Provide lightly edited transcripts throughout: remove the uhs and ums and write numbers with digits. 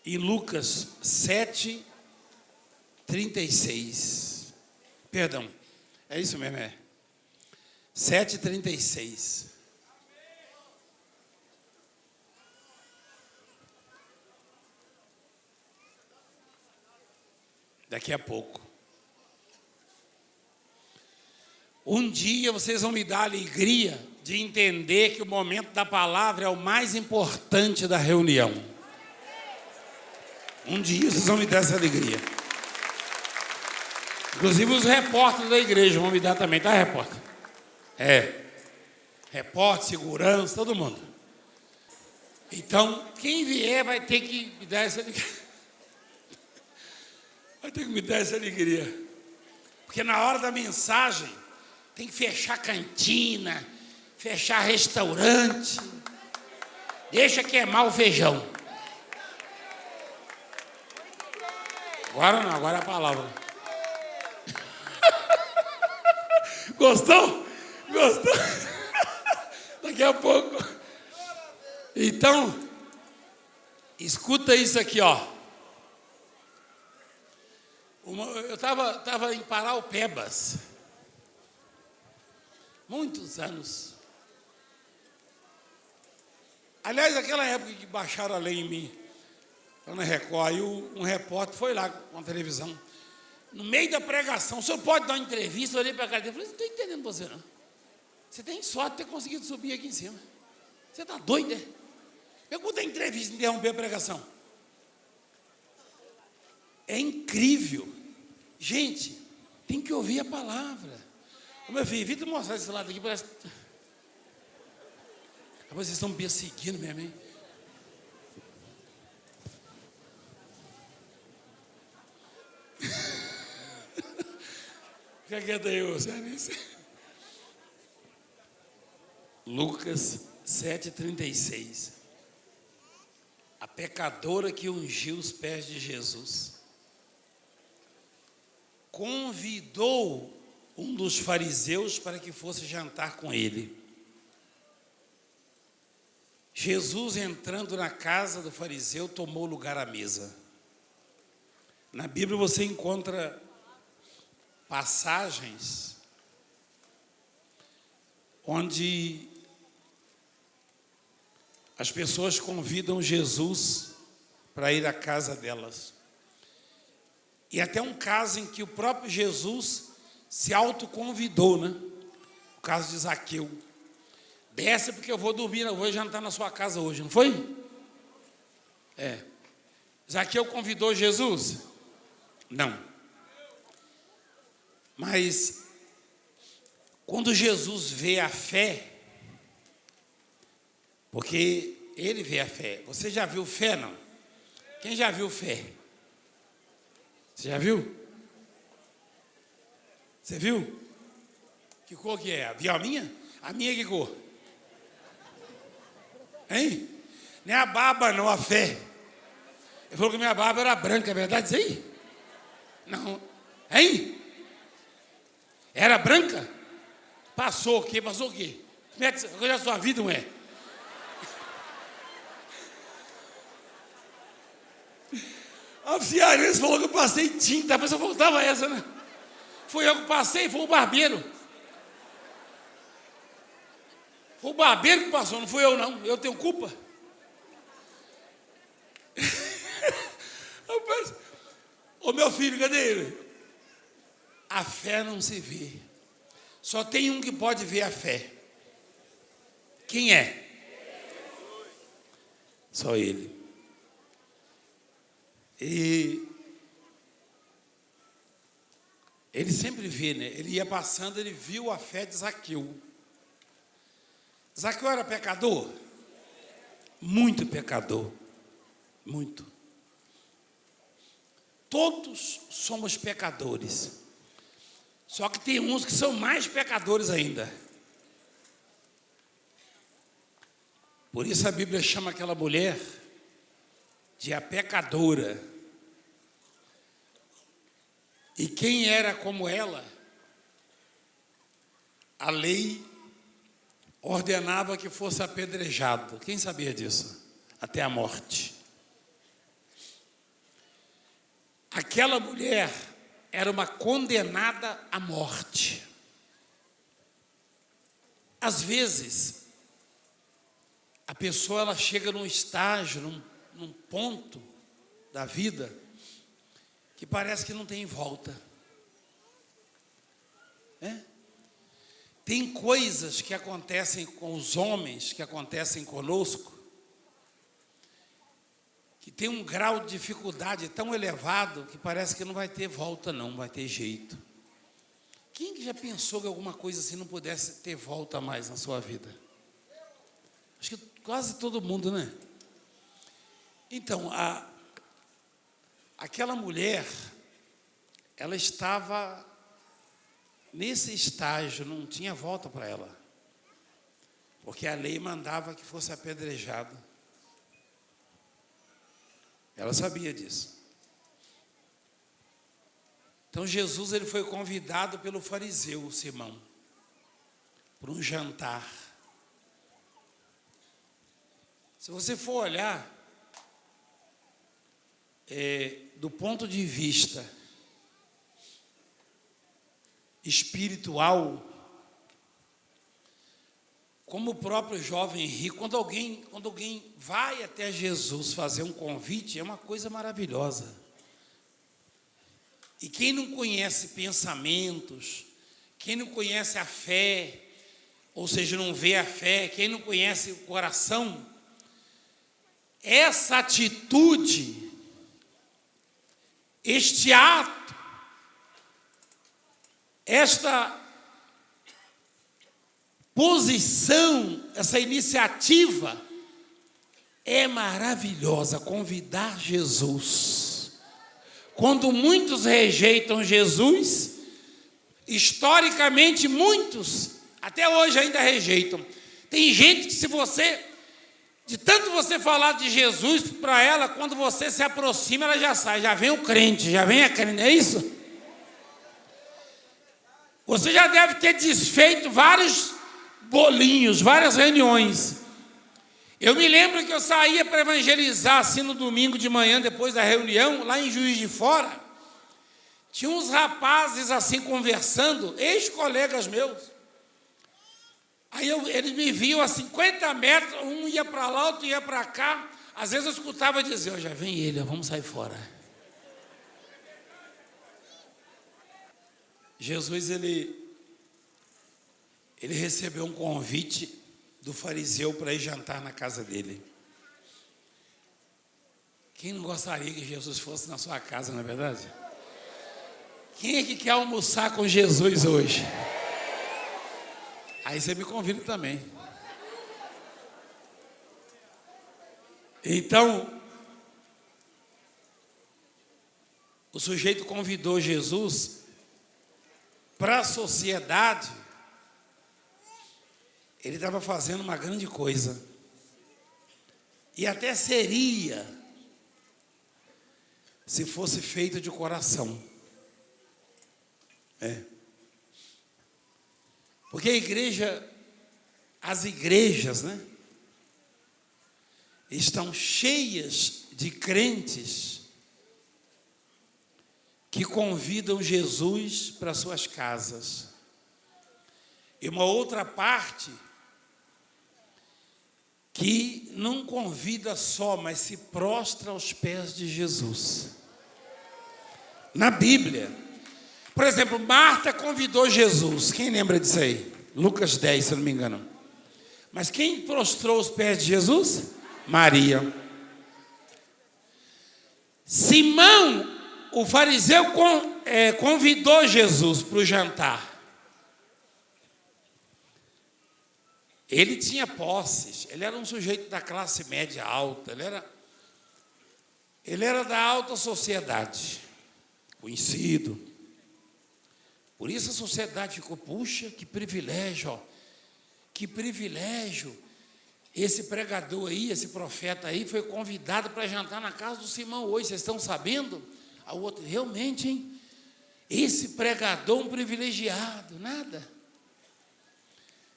em Lucas 7:36. Perdão, é isso mesmo, 7:36. Daqui a pouco. Um dia vocês vão me dar a alegria de entender que o momento da palavra é o mais importante da reunião. Um dia vocês vão me dar essa alegria. Inclusive os repórteres da igreja vão me dar também, tá, repórter? Repórter, segurança, todo mundo. Então, quem vier vai ter que me dar essa alegria. Vai ter que me dar essa alegria. Porque na hora da mensagem, tem que fechar cantina, fechar restaurante. Deixa queimar o feijão. Agora não, agora é a palavra. Gostou? Gostou? Daqui a pouco. Então, escuta isso aqui, ó. Eu estava em Paraupebas. Muitos anos. Aliás, aquela época que baixaram a lei em mim, lá na Record, aí um repórter foi lá com a televisão. No meio da pregação, o senhor pode dar uma entrevista? Eu olhei para a cara dele e falei, não estou entendendo você não. Você tem sorte de ter conseguido subir aqui em cima. Você está doido, é? Eu vou dar entrevista e interromper a pregação. É incrível. Gente, tem que ouvir a palavra. Ô, meu filho, evita mostrar esse lado aqui, parece... Vocês estão me perseguindo mesmo, hein? Fica quieto aí, ô Cearense. Lucas 7:36. A pecadora que ungiu os pés de Jesus convidou um dos fariseus para que fosse jantar com ele. Jesus, entrando na casa do fariseu, tomou lugar à mesa. Na Bíblia você encontra passagens onde as pessoas convidam Jesus para ir à casa delas. E até um caso em que o próprio Jesus se autoconvidou, né? O caso de Zaqueu. Desce porque eu vou dormir, eu vou jantar na sua casa hoje, não foi? Zaqueu convidou Jesus? Não. Mas quando Jesus vê a fé, porque ele vê a fé. Você já viu fé, não? Quem já viu fé? Você já viu? Você viu? Que cor que é? Viu a minha? A minha que cor? Hein? Não é a barba, não, a fé. Ele falou que minha barba era branca, é verdade isso aí? Não. Hein? Era branca? Passou o quê? Passou o quê? Como é que a sua vida não é? A Cearense falou que eu passei tinta, mas só faltava essa, né? Foi eu que passei, foi o barbeiro. Foi o barbeiro que passou, não fui eu não. Eu tenho culpa. Ô meu filho, cadê ele? A fé não se vê. Só tem um que pode ver a fé. Quem é? Só ele. E ele sempre vê, né? Ele ia passando, ele viu a fé de Zaqueu. Zaqueu era pecador? Muito pecador. Muito. Todos somos pecadores. Só que tem uns que são mais pecadores ainda. Por isso a Bíblia chama aquela mulher de a pecadora. E quem era como ela, a lei ordenava que fosse apedrejado. Quem sabia disso? Até a morte. Aquela mulher era uma condenada à morte. Às vezes, a pessoa ela chega num estágio, num ponto da vida, que parece que não tem volta. Tem coisas que acontecem com os homens, que acontecem conosco, que tem um grau de dificuldade tão elevado que parece que não vai ter volta, não vai ter jeito. Quem que já pensou que alguma coisa assim não pudesse ter volta mais na sua vida? Acho que quase todo mundo, né? Então, aquela mulher, ela estava nesse estágio, não tinha volta para ela, porque a lei mandava que fosse apedrejado. Ela sabia disso. Então Jesus ele foi convidado pelo fariseu Simão para um jantar. Se você for olhar do ponto de vista espiritual, como o próprio jovem rico, quando alguém vai até Jesus fazer um convite, é uma coisa maravilhosa. E quem não conhece pensamentos, quem não conhece a fé, ou seja, não vê a fé, quem não conhece o coração, essa atitude, este ato, esta posição, essa iniciativa é maravilhosa. Convidar Jesus. Quando muitos rejeitam Jesus, historicamente muitos, até hoje ainda rejeitam. Tem gente que de tanto você falar de Jesus para ela, quando você se aproxima, ela já sai, já vem o crente, já vem a crente, é isso? Você já deve ter desfeito vários bolinhos, várias reuniões. Eu me lembro que eu saía para evangelizar assim no domingo de manhã, depois da reunião, lá em Juiz de Fora. Tinha uns rapazes assim conversando, ex-colegas meus. Aí eles me viam a 50 metros, um ia para lá, outro ia para cá. Às vezes eu escutava dizer, já vem ele, vamos sair fora. Jesus, ele recebeu um convite do fariseu para ir jantar na casa dele. Quem não gostaria que Jesus fosse na sua casa, não é verdade? Quem é que quer almoçar com Jesus hoje? Aí você me convida também. Então, o sujeito convidou Jesus para a sociedade. Ele estava fazendo uma grande coisa. E até seria, se fosse feito de coração. Porque as igrejas, né, estão cheias de crentes que convidam Jesus para suas casas. E uma outra parte que não convida só, mas se prostra aos pés de Jesus. Na Bíblia, por exemplo, Marta convidou Jesus. Quem lembra disso aí? Lucas 10, se eu não me engano. Mas quem prostrou os pés de Jesus? Maria. Simão, o fariseu, convidou Jesus para o jantar. Ele tinha posses, ele era um sujeito da classe média alta, ele era da alta sociedade, conhecido. Por isso a sociedade ficou, puxa, que privilégio, ó, que privilégio. Esse pregador aí, esse profeta aí, foi convidado para jantar na casa do Simão hoje, vocês estão sabendo? A outra, realmente, hein? Esse pregador um privilegiado, nada.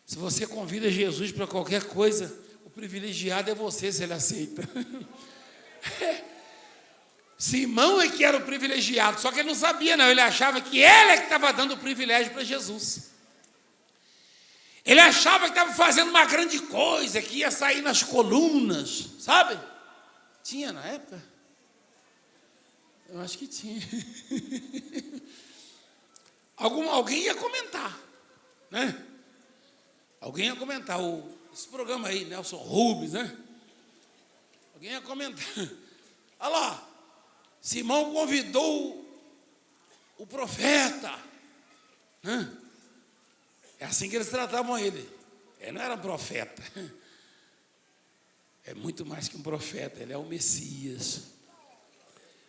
Se você convida Jesus para qualquer coisa, o privilegiado é você, se ele aceita. Simão é que era o privilegiado, só que ele não sabia, não. Ele achava que ele é que estava dando o privilégio para Jesus. Ele achava que estava fazendo uma grande coisa, que ia sair nas colunas, sabe? Tinha na época? Eu acho que tinha. Alguém ia comentar, né? Alguém ia comentar. Esse programa aí, Nelson Rubens, né? Alguém ia comentar. Olha lá, Simão convidou o profeta, né? É assim que eles tratavam ele. Ele não era um profeta. É muito mais que um profeta, ele é o Messias.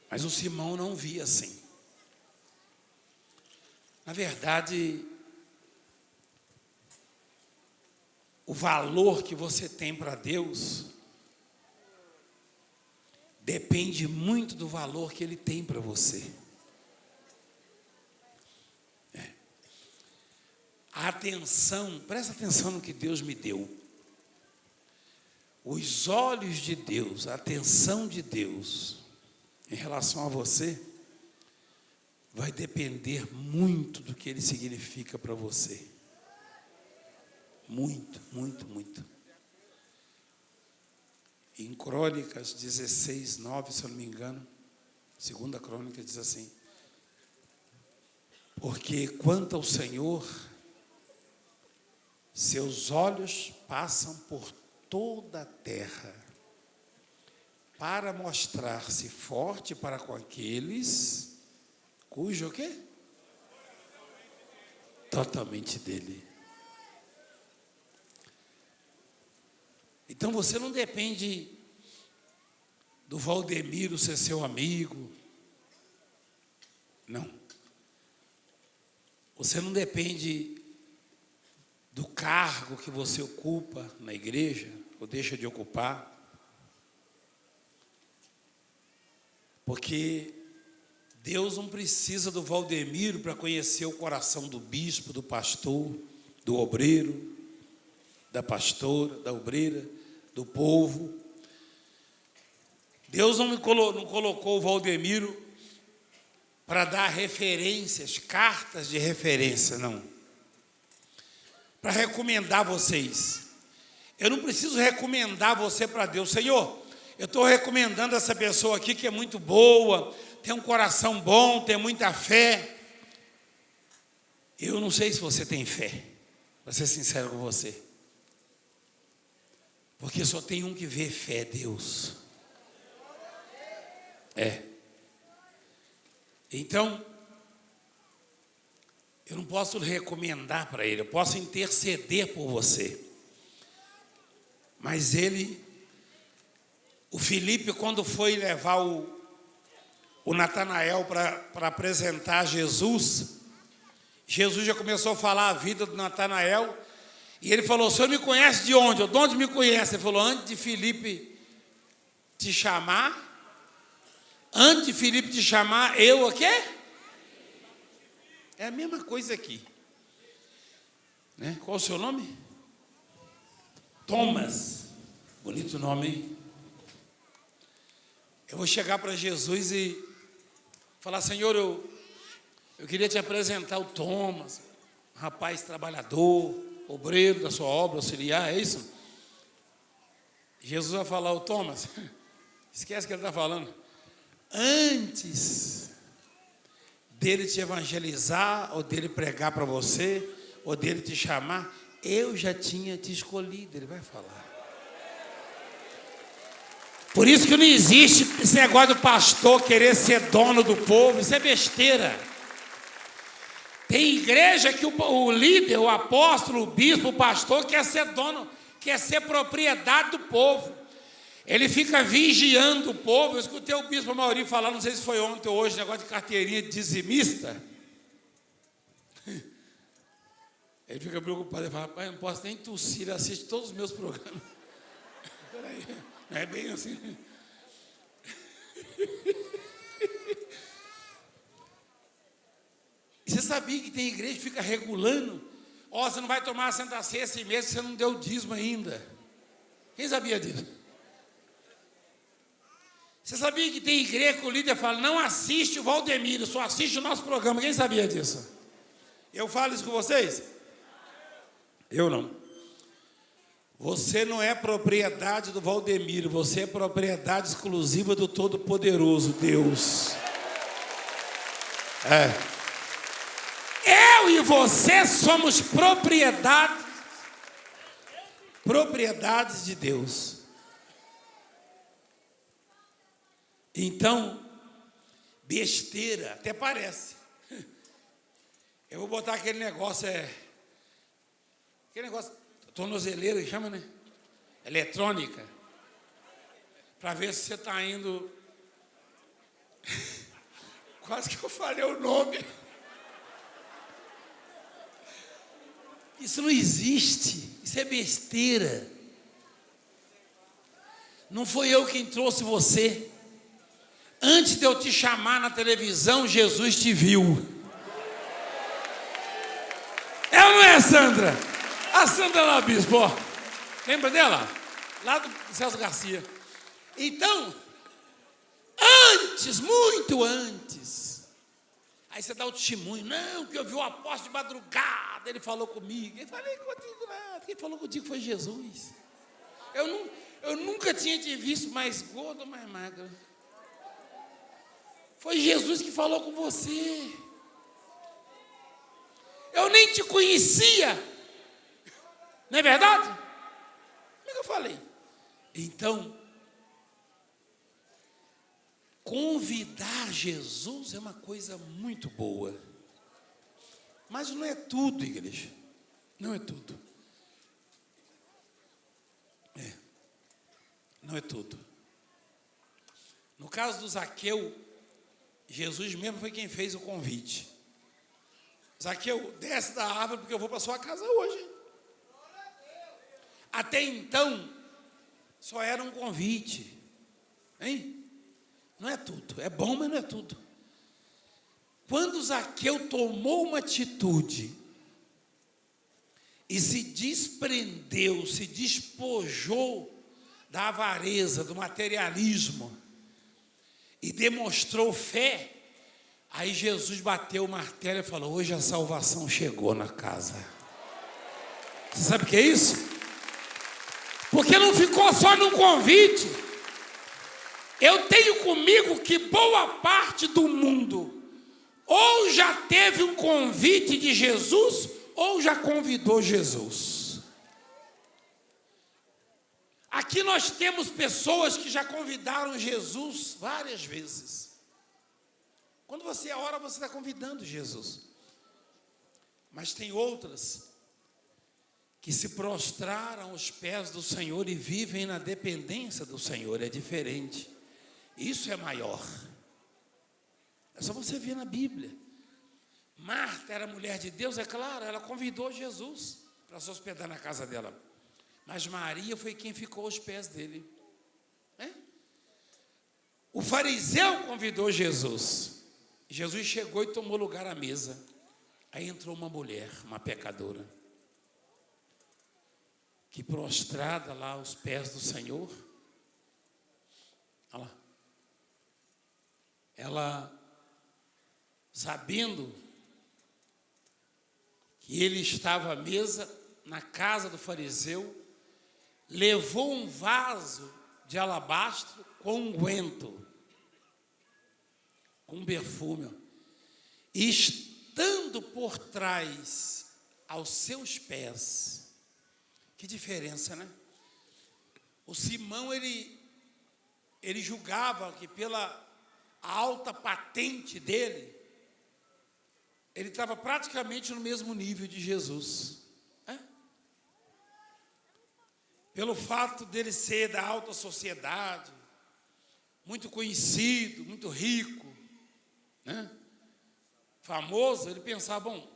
Mas o Simão não via assim. Na verdade, o valor que você tem para Deus depende muito do valor que Ele tem para você. A atenção, presta atenção no que Deus me deu. Os olhos de Deus, a atenção de Deus em relação a você vai depender muito do que Ele significa para você. Muito, muito, muito. Em Crônicas 16, 9, se eu não me engano, 2ª Crônica diz assim: porque quanto ao Senhor, seus olhos passam por toda a terra, para mostrar-se forte para com aqueles cujo o quê? Totalmente dele. Então você não depende do Valdemiro ser seu amigo. Não. Você não depende do cargo que você ocupa na igreja, ou deixa de ocupar. Porque Deus não precisa do Valdemiro para conhecer o coração do bispo, do pastor, do obreiro, da pastora, da obreira, do povo. Deus não colocou o Valdemiro para dar referências, cartas de referência, não. Para recomendar vocês. Eu não preciso recomendar você para Deus. Senhor, eu estou recomendando essa pessoa aqui que é muito boa, tem um coração bom, tem muita fé. Eu não sei se você tem fé, para ser sincero com você. Porque só tem um que vê fé, Deus. Então, eu não posso recomendar para ele, eu posso interceder por você. Mas o Filipe, quando foi levar o Natanael para apresentar Jesus, Jesus já começou a falar a vida do Natanael, e ele falou: o senhor me conhece de onde? De onde me conhece? Ele falou: antes de Filipe te chamar, eu o quê? É a mesma coisa aqui, né? Qual o seu nome? Thomas. Bonito nome, hein? Eu vou chegar para Jesus e falar: Senhor, eu queria te apresentar o Thomas, um rapaz trabalhador, obreiro da sua obra, auxiliar, é isso? Jesus vai falar: o Thomas, esquece o que ele está falando. Antes dele te evangelizar, ou dele pregar para você, ou dele te chamar, eu já tinha te escolhido. Ele vai falar. Por isso que não existe esse negócio do pastor querer ser dono do povo. Isso é besteira. Tem igreja que o líder, o apóstolo, o bispo, o pastor quer ser dono, quer ser propriedade do povo. Ele fica vigiando o povo. Eu escutei o bispo Mauri falar, não sei se foi ontem ou hoje, negócio de carteirinha de dizimista. Ele fica preocupado, ele fala: pai, eu não posso nem tossir, ele assiste todos os meus programas. Peraí, não é bem assim. E você sabia que tem igreja que fica regulando? Você não vai tomar a Santa Ceia esse mês, que você não deu o dízimo ainda. Quem sabia disso? Você sabia que tem igreja que o líder fala, não assiste o Valdemiro, só assiste o nosso programa. Quem sabia disso? Eu falo isso com vocês? Eu não. Você não é propriedade do Valdemiro, você é propriedade exclusiva do Todo-Poderoso, Deus. Eu e você somos propriedades de Deus. Então, besteira, até parece. Eu vou botar aquele negócio, tornozeleira, que chama, né? Eletrônica. Para ver se você está indo. Quase que eu falei o nome. Isso não existe. Isso é besteira. Não foi eu quem trouxe você. Antes de eu te chamar na televisão, Jesus te viu. É ou não é, Sandra? A Sandra Labispo, ó. Lembra dela? Lá do Celso Garcia. Então, antes, muito antes, aí você dá o testemunho, não, que eu vi o apóstolo de madrugada, ele falou comigo. Eu falei contigo nada, quem falou contigo foi Jesus. Eu nunca tinha te visto mais gordo ou mais magro. Foi Jesus que falou com você. Eu nem te conhecia. Não é verdade? Como é que eu falei? Então, convidar Jesus é uma coisa muito boa. Mas não é tudo, igreja. Não é tudo. Não é tudo. No caso do Zaqueu, Jesus mesmo foi quem fez o convite. Zaqueu, desce da árvore porque eu vou para sua casa hoje. Até então, só era um convite. Hein? Não é tudo. É bom, mas não é tudo. Quando Zaqueu tomou uma atitude e se desprendeu, se despojou da avareza, do materialismo e demonstrou fé, aí Jesus bateu o martelo e falou, hoje a salvação chegou na casa. Você sabe o que é isso? Porque não ficou só num convite. Eu tenho comigo que boa parte do mundo ou já teve um convite de Jesus ou já convidou Jesus. Aqui nós temos pessoas que já convidaram Jesus várias vezes. Quando você ora, você está convidando Jesus. Mas tem outras que se prostraram aos pés do Senhor e vivem na dependência do Senhor. É diferente. Isso é maior. É só você ver na Bíblia. Marta era mulher de Deus, é claro, ela convidou Jesus para se hospedar na casa dela. Mas Maria foi quem ficou aos pés dele. O fariseu convidou Jesus. Jesus chegou e tomou lugar à mesa. Aí entrou uma mulher, uma pecadora, que prostrada lá aos pés do Senhor, olha lá, ela, sabendo que ele estava à mesa na casa do fariseu, levou um vaso de alabastro com unguento, com perfume, e estando por trás aos seus pés. Que diferença, né? O Simão, ele julgava que pela alta patente dele, ele estava praticamente no mesmo nível de Jesus. Pelo fato dele ser da alta sociedade, muito conhecido, muito rico, famoso, ele pensava, bom,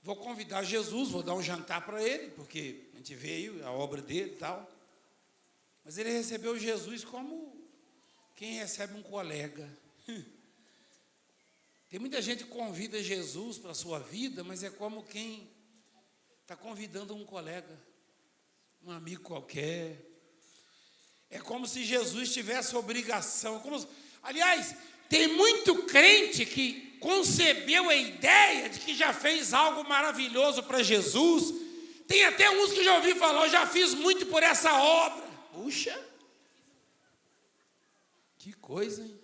vou convidar Jesus, vou dar um jantar para ele, porque a gente veio, a obra dele e tal. Mas ele recebeu Jesus como quem recebe um colega. Tem muita gente que convida Jesus para a sua vida, mas é como quem está convidando um colega, um amigo qualquer. É como se Jesus tivesse obrigação. Aliás, tem muito crente que concebeu a ideia de que já fez algo maravilhoso para Jesus. Tem até uns que já ouvi falar, eu já fiz muito por essa obra. Puxa, que coisa, hein?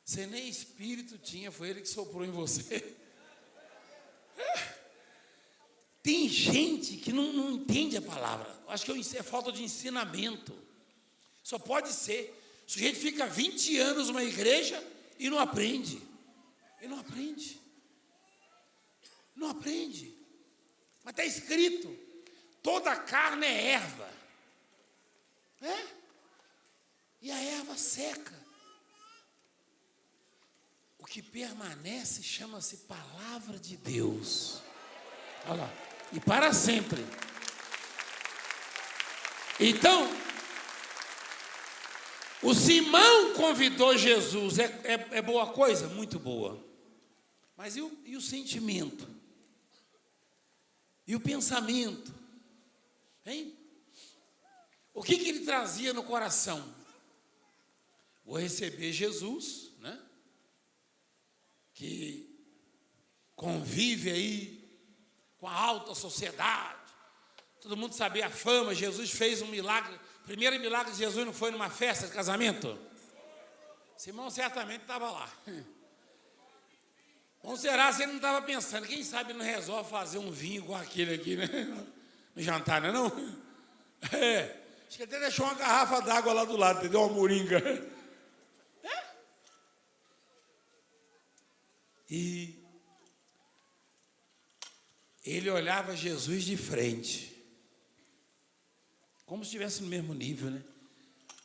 Você nem espírito tinha, foi ele que soprou em você. Tem gente que não entende a palavra. Acho que é falta de ensinamento. Só pode ser. O sujeito fica 20 anos numa igreja e não aprende. E não aprende. Não aprende. Mas está escrito: toda carne é erva. E a erva seca. O que permanece chama-se palavra de Deus. Olha lá. E para sempre. Então, o Simão convidou Jesus. É boa coisa? Muito boa. Mas e o sentimento? E o pensamento? Hein? O que ele trazia no coração? Vou receber Jesus, né? Que convive aí com a alta sociedade. Todo mundo sabia a fama. Jesus fez um milagre. O primeiro milagre de Jesus não foi numa festa de casamento? Simão certamente estava lá. Ou será se ele não estava pensando? Quem sabe não resolve fazer um vinho igual aquele aqui, né? No jantar, não é não? Acho que até deixou uma garrafa d'água lá do lado, entendeu? Uma moringa. E ele olhava Jesus de frente, como se estivesse no mesmo nível, né?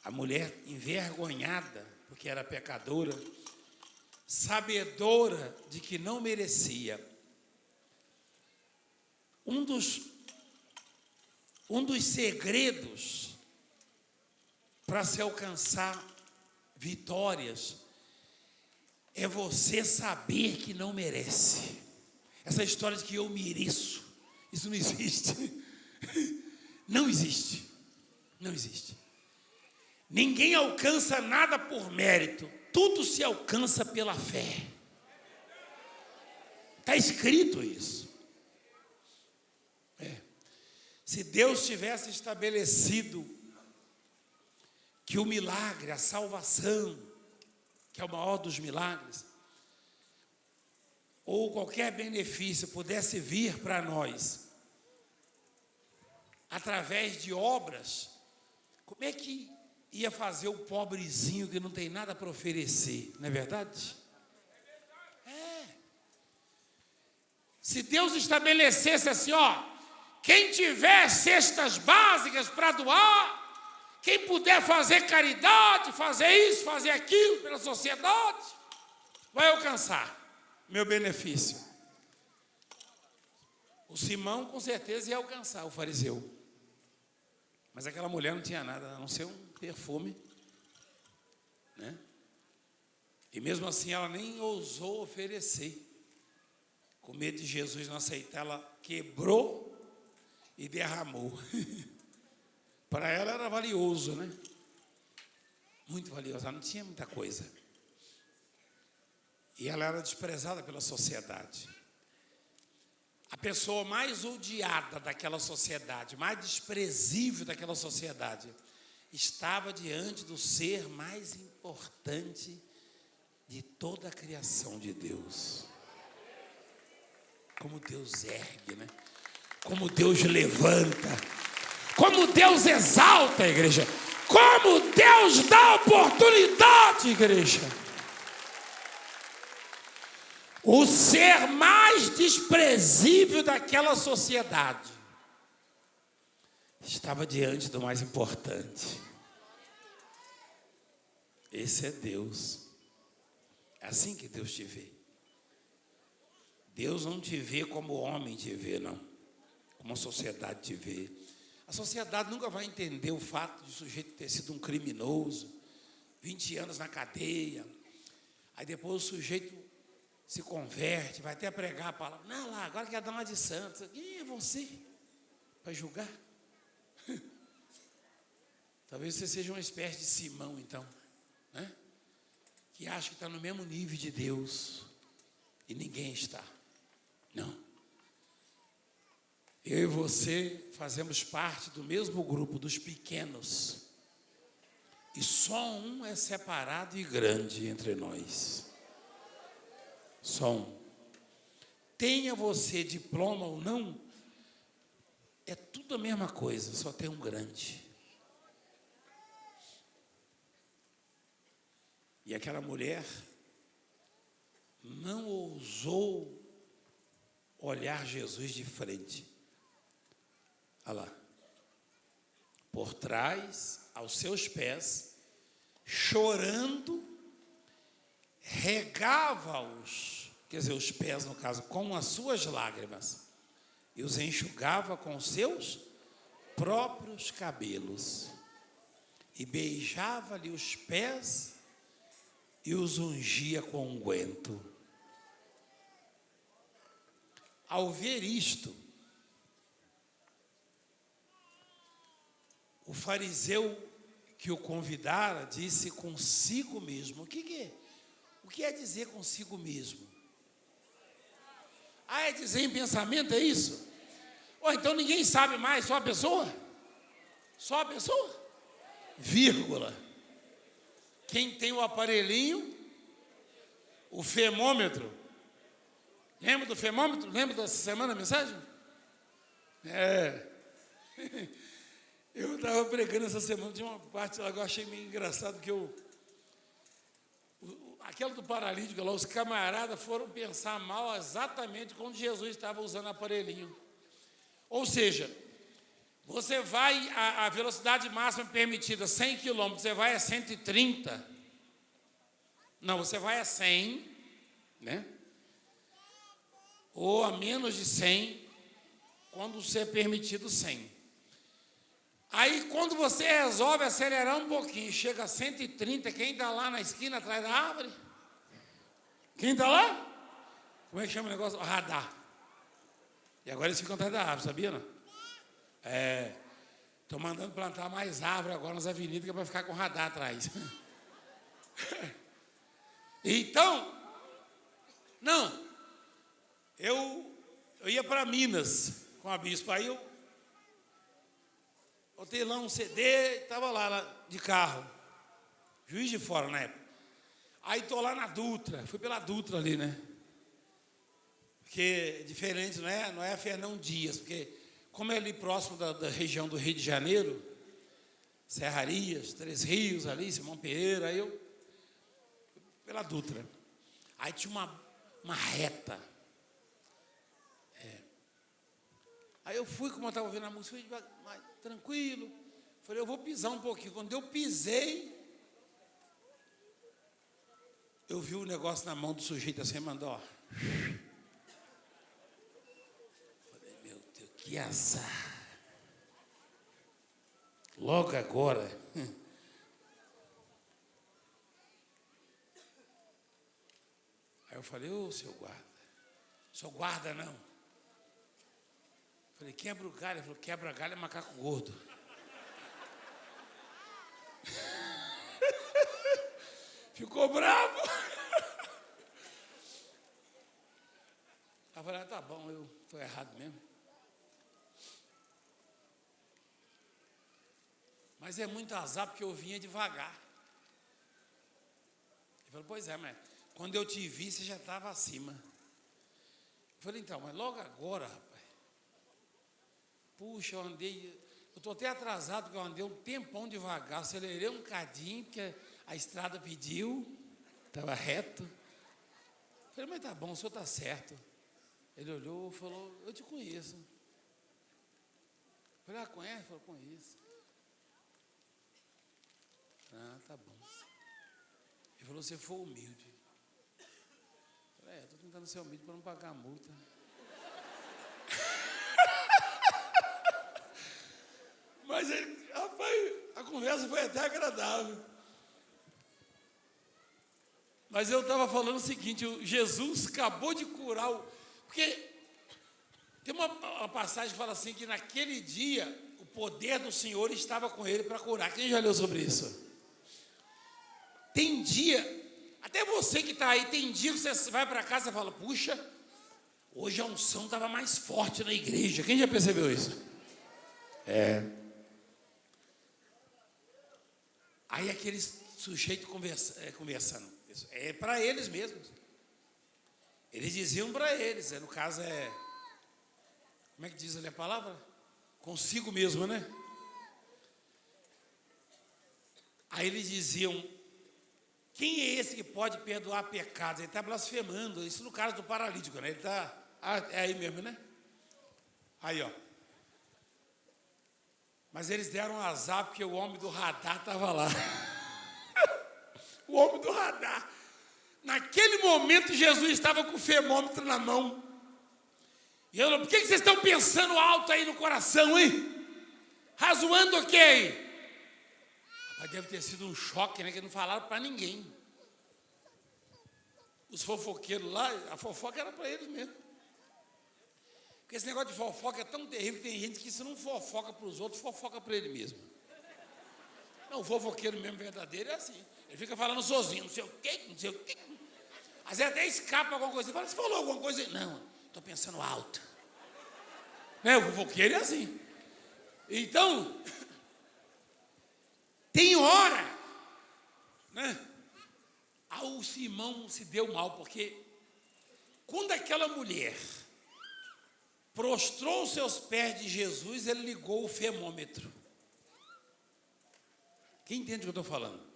A mulher envergonhada, porque era pecadora, sabedora de que não merecia. Um dos segredos para se alcançar vitórias é você saber que não merece. Essa história de que eu mereço, isso não existe. Não existe. Não existe. Ninguém alcança nada por mérito. Tudo se alcança pela fé. Está escrito isso. Se Deus tivesse estabelecido que o milagre, a salvação, que é o maior dos milagres, ou qualquer benefício pudesse vir para nós através de obras, como é que ia fazer o pobrezinho que não tem nada para oferecer, não é verdade? Se Deus estabelecesse assim, quem tiver cestas básicas para doar, quem puder fazer caridade, fazer isso, fazer aquilo pela sociedade, vai alcançar meu benefício. O Simão com certeza ia alcançar o fariseu. Mas aquela mulher não tinha nada, a não ser um perfume, né? E mesmo assim ela nem ousou oferecer. Com medo de Jesus não aceitar, ela quebrou e derramou. Para ela era valioso, né? Muito valioso, ela não tinha muita coisa. E ela era desprezada pela sociedade. A pessoa mais odiada daquela sociedade, mais desprezível daquela sociedade, estava diante do ser mais importante de toda a criação de Deus. Como Deus ergue, né? Como Deus levanta, como Deus exalta a igreja, como Deus dá oportunidade, igreja. O ser mais desprezível daquela sociedade estava diante do mais importante. Esse é Deus. É assim que Deus te vê. Deus não te vê como o homem te vê, não. Como a sociedade te vê. A sociedade nunca vai entender o fato de o sujeito ter sido um criminoso, 20 anos na cadeia. Aí depois o sujeito se converte, vai até pregar a palavra. Não, lá, agora quer dar uma de santo. Quem é você para julgar? Talvez você seja uma espécie de Simão, então, né? Que acha que está no mesmo nível de Deus e ninguém está. Não. Eu e você fazemos parte do mesmo grupo dos pequenos. E só um é separado e grande entre nós. Só um. Tenha você diploma ou não, é tudo a mesma coisa, só tem um grande. E aquela mulher não ousou olhar Jesus de frente. Olha lá. Por trás, aos seus pés, chorando, regava-os, quer dizer, os pés, no caso, com as suas lágrimas, e os enxugava com seus próprios cabelos, e beijava-lhe os pés e os ungia com unguento. Ao ver isto, o fariseu que o convidara disse consigo mesmo. O que é dizer consigo mesmo? Ah, é dizer em pensamento, é isso? Ou então ninguém sabe mais, só a pessoa? Só a pessoa? Vírgula. Quem tem o aparelhinho, o femômetro. Lembra do femômetro? Lembra dessa semana a mensagem? Eu estava pregando essa semana, tinha uma parte lá que eu achei meio engraçado, que aquela do paralítico lá, os camaradas foram pensar mal exatamente quando Jesus estava usando aparelhinho. Ou seja, você vai, a velocidade máxima permitida, 100 km, você vai a 130. Não, você vai a 100, né? Ou a menos de 100, quando você é permitido 100. Aí, quando você resolve acelerar um pouquinho, chega a 130, quem está lá na esquina, atrás da árvore? Quem está lá? Como é que chama o negócio? O radar. E agora eles ficam atrás da árvore, sabia, não? Estou mandando plantar mais árvore agora nas avenidas, que é para ficar com radar atrás. Então, não, eu ia para Minas com a bispa, aí eu botei lá um CD, estava lá de carro, Juiz de Fora na época. Aí estou lá na Dutra, fui pela Dutra ali, né? Porque é diferente, não é a Fernão Dias, porque como é ali próximo da região do Rio de Janeiro, Serrarias, Três Rios ali, Simão Pereira, aí eu pela Dutra. Aí tinha uma reta. Aí eu fui, como eu estava ouvindo a música, fui mais tranquilo. Falei, eu vou pisar um pouquinho. Quando eu pisei, eu vi o negócio na mão do sujeito assim, mandou, ó. Falei, meu Deus, que azar. Logo agora. Aí eu falei, ô, seu guarda. Sou guarda, não. Falei, quebra o galho. Ele falou, quebra galho é macaco gordo. Ficou bravo. Eu falei, tá bom, eu estou errado mesmo. Mas é muito azar, porque eu vinha devagar. Ele falou, pois é, mas quando eu te vi, você já estava acima. Eu falei, então, mas logo agora, rapaz. Puxa, eu estou até atrasado, porque eu andei um tempão devagar, acelerei um cadinho, porque a estrada pediu, estava reto. Eu falei, mas tá bom, o senhor está certo. Ele olhou e falou, eu te conheço. Eu falei, conhece? Ele falou, conheço. Tá bom. Ele falou, você foi humilde. Eu falei, estou tentando ser humilde para não pagar a multa. Mas, rapaz, a conversa foi até agradável. Mas eu estava falando o seguinte, Jesus acabou de curar Porque tem uma passagem que fala assim, que naquele dia, o poder do Senhor estava com ele para curar. Quem já leu sobre isso? Tem dia, até você que está aí, tem dia que você vai para casa e fala, puxa, hoje a unção estava mais forte na igreja. Quem já percebeu isso? Aí aqueles sujeitos conversando, é para eles mesmos. Eles diziam para eles, no caso como é que diz ali a palavra? Consigo mesmo, né? Aí eles diziam, quem é esse que pode perdoar pecados? Ele está blasfemando, isso no caso do paralítico, né? Ele está, é aí mesmo, né? Aí, ó. Mas eles deram um azar porque o homem do radar estava lá. O homem do radar. Naquele momento, Jesus estava com o termômetro na mão. E eu falei, por que vocês estão pensando alto aí no coração, hein? Razoando o quê? Mas deve ter sido um choque, né? Que não falaram para ninguém. Os fofoqueiros lá, a fofoca era para eles mesmo. Porque esse negócio de fofoca é tão terrível que tem gente que se não fofoca para os outros, fofoca para ele mesmo. Não, o fofoqueiro mesmo verdadeiro é assim. Ele fica falando sozinho, não sei o quê, não sei o quê. Às vezes até escapa alguma coisa. Ele fala, você falou alguma coisa? Não, estou pensando alto. Né? O fofoqueiro é assim. Então, tem hora, né? O Simão se deu mal, porque quando aquela mulher prostrou os seus pés de Jesus, ele ligou o termômetro. Quem entende o que eu estou falando?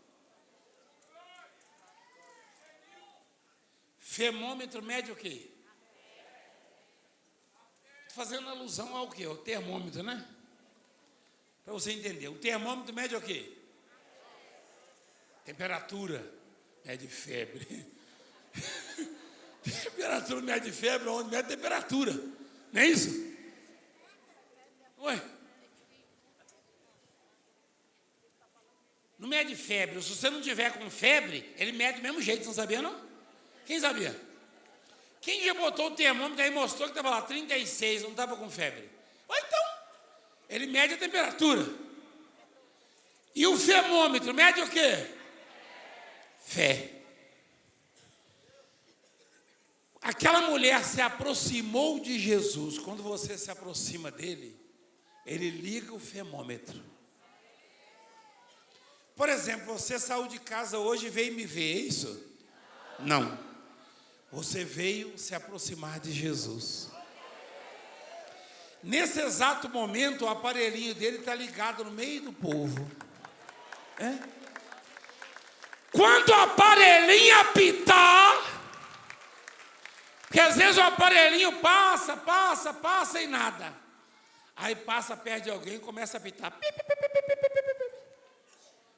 Termômetro mede o quê? Estou fazendo alusão ao quê? Ao termômetro, né? Para você entender. O termômetro mede o quê? Temperatura. Mede febre. Temperatura mede febre, onde mede temperatura. Não é isso? Ué? Não mede febre. Se você não tiver com febre, ele mede do mesmo jeito. Você não sabia, não? Quem sabia? Quem já botou o termômetro aí mostrou que estava lá 36, não estava com febre. Ou então, ele mede a temperatura. E o termômetro mede o quê? Fé. Aquela mulher se aproximou de Jesus. Quando você se aproxima dele, ele liga o termômetro. Por exemplo, você saiu de casa hoje e veio me ver, é isso? Não. Você veio se aproximar de Jesus. Nesse exato momento, o aparelhinho dele está ligado no meio do povo. Quando o aparelhinho apitar, porque às vezes o aparelhinho passa e nada. Aí passa perto de alguém e começa a apitar.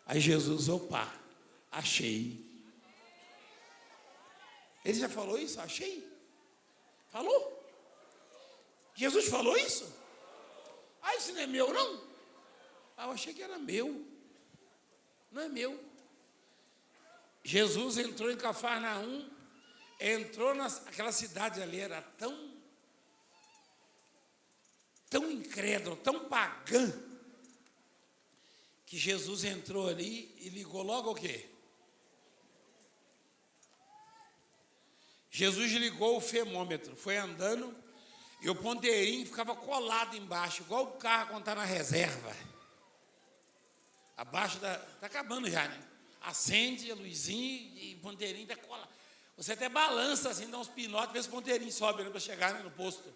Aí Jesus, opa, achei. Ele já falou isso? Achei. Falou? Jesus falou isso? Isso não é meu, não? Eu achei que era meu. Não é meu. Jesus entrou em Cafarnaum, entrou naquela cidade ali, era tão incrédulo, tão pagã, que Jesus entrou ali e ligou logo o quê? Jesus ligou o termômetro, foi andando, e o ponteirinho ficava colado embaixo, igual o carro quando está na reserva. Abaixo está acabando já, né? Acende a luzinha e o ponteirinho está colado. Você até balança assim, dá uns pinotes, vê se o ponteirinho sobe para chegar, né, no posto.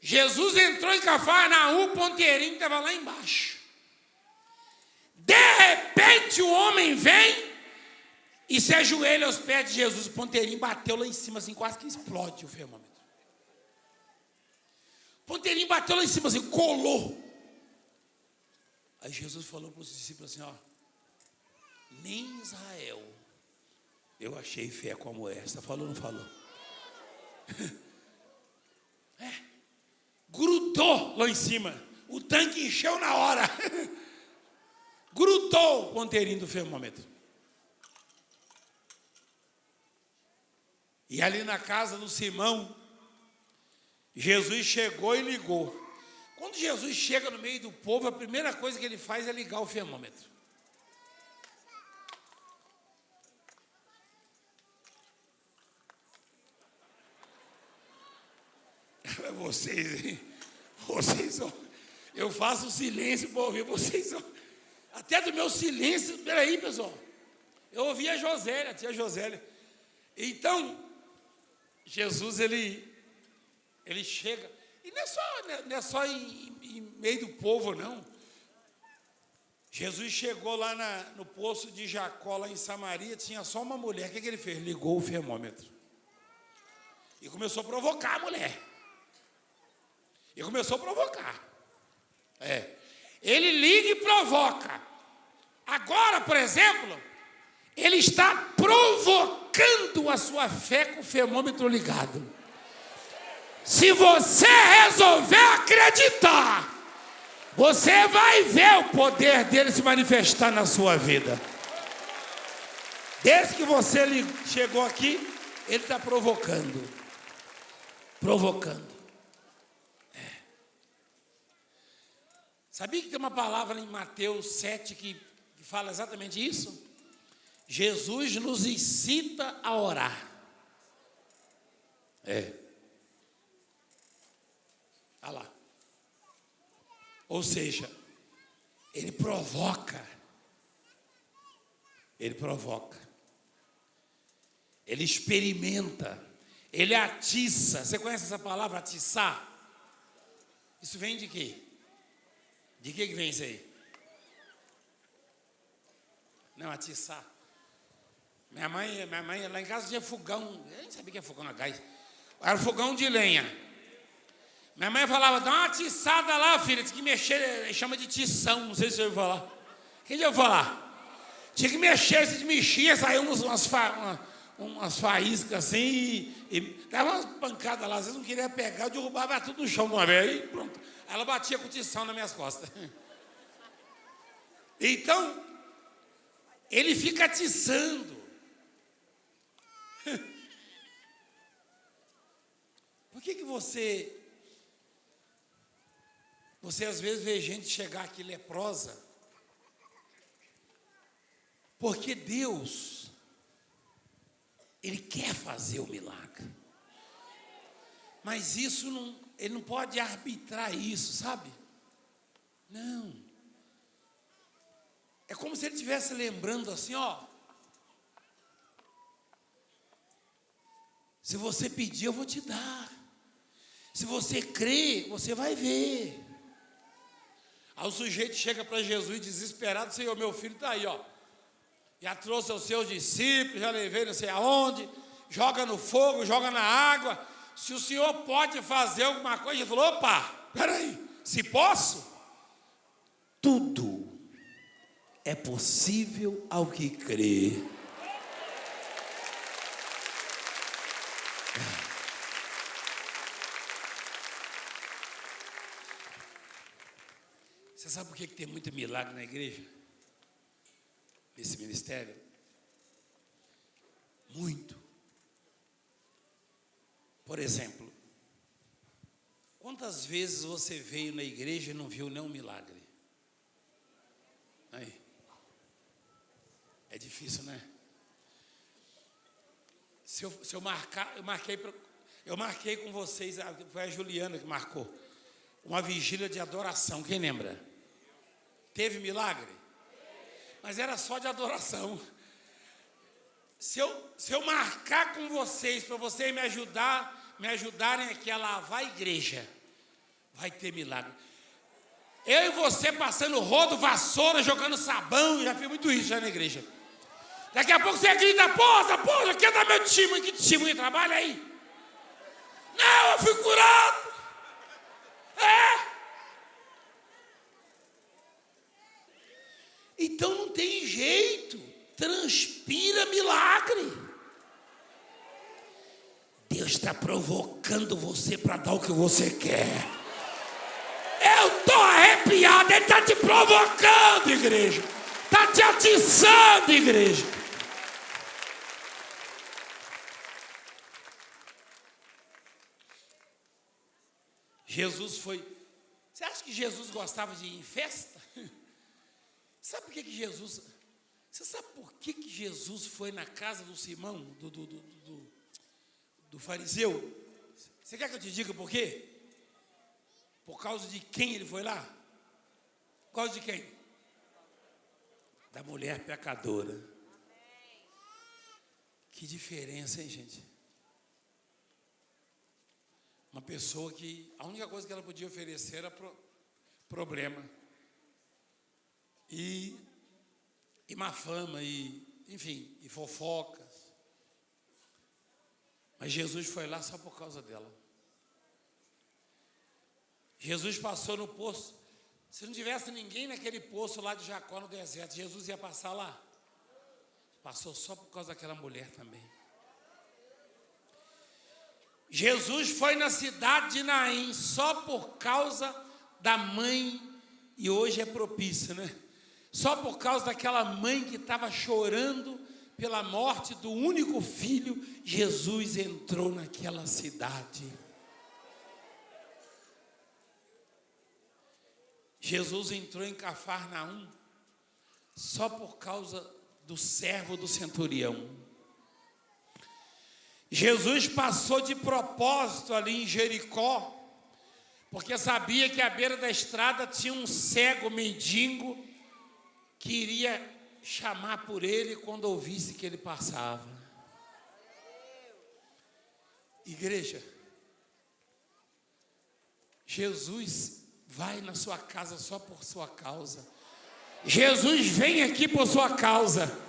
Jesus entrou em Cafarnaum, o ponteirinho estava lá embaixo. De repente o homem vem e se ajoelha aos pés de Jesus. O ponteirinho bateu lá em cima, assim, quase que explode o termômetro. O ponteirinho bateu lá em cima, assim, colou. Aí Jesus falou para os discípulos assim, nem em Israel eu achei fé como esta. Falou ou não falou? Grudou lá em cima. O tanque encheu na hora. Grudou o ponteirinho do termômetro. E ali na casa do Simão, Jesus chegou e ligou. Quando Jesus chega no meio do povo, a primeira coisa que ele faz é ligar o termômetro. Vocês, hein? Vocês, eu faço silêncio para ouvir vocês. Até do meu silêncio, peraí, pessoal. Eu ouvi a Josélia, a tia Josélia. Então, Jesus, ele chega. E não é só em meio do povo, não. Jesus chegou lá no poço de Jacó, lá em Samaria, tinha só uma mulher. O que ele fez? Ligou o termômetro. E começou a provocar a mulher. E começou a provocar. Ele liga e provoca. Agora, por exemplo, ele está provocando a sua fé com o termômetro ligado. Se você resolver acreditar, você vai ver o poder dele se manifestar na sua vida. Desde que você chegou aqui, ele está provocando. Provocando. Sabia que tem uma palavra em Mateus 7 que fala exatamente isso? Jesus nos incita a orar. Olha lá. Ou seja, ele provoca. Ele provoca. Ele experimenta. Ele atiça. Você conhece essa palavra, atiçar? Isso vem de quê? De que vem isso aí? Não, atiçar. Minha mãe lá em casa tinha fogão. Eu nem sabia que é fogão a gás. Era fogão de lenha. Minha mãe falava, dá uma atiçada lá, filha. Tinha que mexer, chama de tição. Não sei se você ouviu falar. Quem já ouviu falar? Tinha que mexer, se mexia, saiu umas faíscas assim e dava umas pancadas lá. Às vezes não queria pegar, eu derrubava tudo no chão de uma vez. Aí pronto. Ela batia com tição nas minhas costas. Então, ele fica atiçando. Por que você às vezes vê gente chegar aqui leprosa? Porque Deus, ele quer fazer o milagre. Mas ele não pode arbitrar isso, sabe? Não. É como se ele estivesse lembrando assim, se você pedir, eu vou te dar. Se você crer, você vai ver. Aí o sujeito chega para Jesus desesperado, Senhor, meu filho está aí, já trouxe os seus discípulos, já levei não sei aonde, joga no fogo, joga na água. Se o Senhor pode fazer alguma coisa, ele falou, opa, peraí, se posso? Tudo é possível ao que crê. Você sabe por que tem muito milagre na igreja? Nesse ministério? Muito. Por exemplo, quantas vezes você veio na igreja e não viu nenhum milagre? Aí. É difícil, né? Se eu marcar, eu marquei com vocês, foi a Juliana que marcou, uma vigília de adoração, quem lembra? Teve milagre? Mas era só de adoração. Se eu marcar com vocês, para vocês me ajudarem aqui a lavar a igreja, vai ter milagre. Eu e você passando rodo, vassoura, jogando sabão, já fiz muito isso já na igreja. Daqui a pouco você grita, poxa, quer dar meu time? Que time trabalha aí? Não, eu fui curado. Então não tem jeito, transpira milagre. Deus está provocando você para dar o que você quer. Eu estou arrepiado, Ele está te provocando, igreja. Está te atiçando, igreja. Jesus foi. Você acha que Jesus gostava de ir em festa? Sabe por que Jesus... Você sabe por que Jesus foi na casa do Simão, do fariseu? Você quer que eu te diga por quê? Por causa de quem ele foi lá? Por causa de quem? Da mulher pecadora. Que diferença, hein, gente? Uma pessoa que a única coisa que ela podia oferecer era problema. E má fama, enfim, e fofocas. Mas Jesus foi lá só por causa dela. Jesus passou no poço. Se não tivesse ninguém naquele poço lá de Jacó no deserto, Jesus ia passar lá? Passou só por causa daquela mulher também. Jesus foi na cidade de Naim só por causa da mãe, e hoje é propício, né? Só por causa daquela mãe que estava chorando pela morte do único filho, Jesus entrou naquela cidade. Jesus entrou em Cafarnaum só por causa do servo do centurião. Jesus passou de propósito ali em Jericó, porque sabia que à beira da estrada tinha um cego mendigo que iria chamar por ele quando ouvisse que ele passava. Igreja, Jesus vai na sua casa só por sua causa. Jesus vem aqui por sua causa.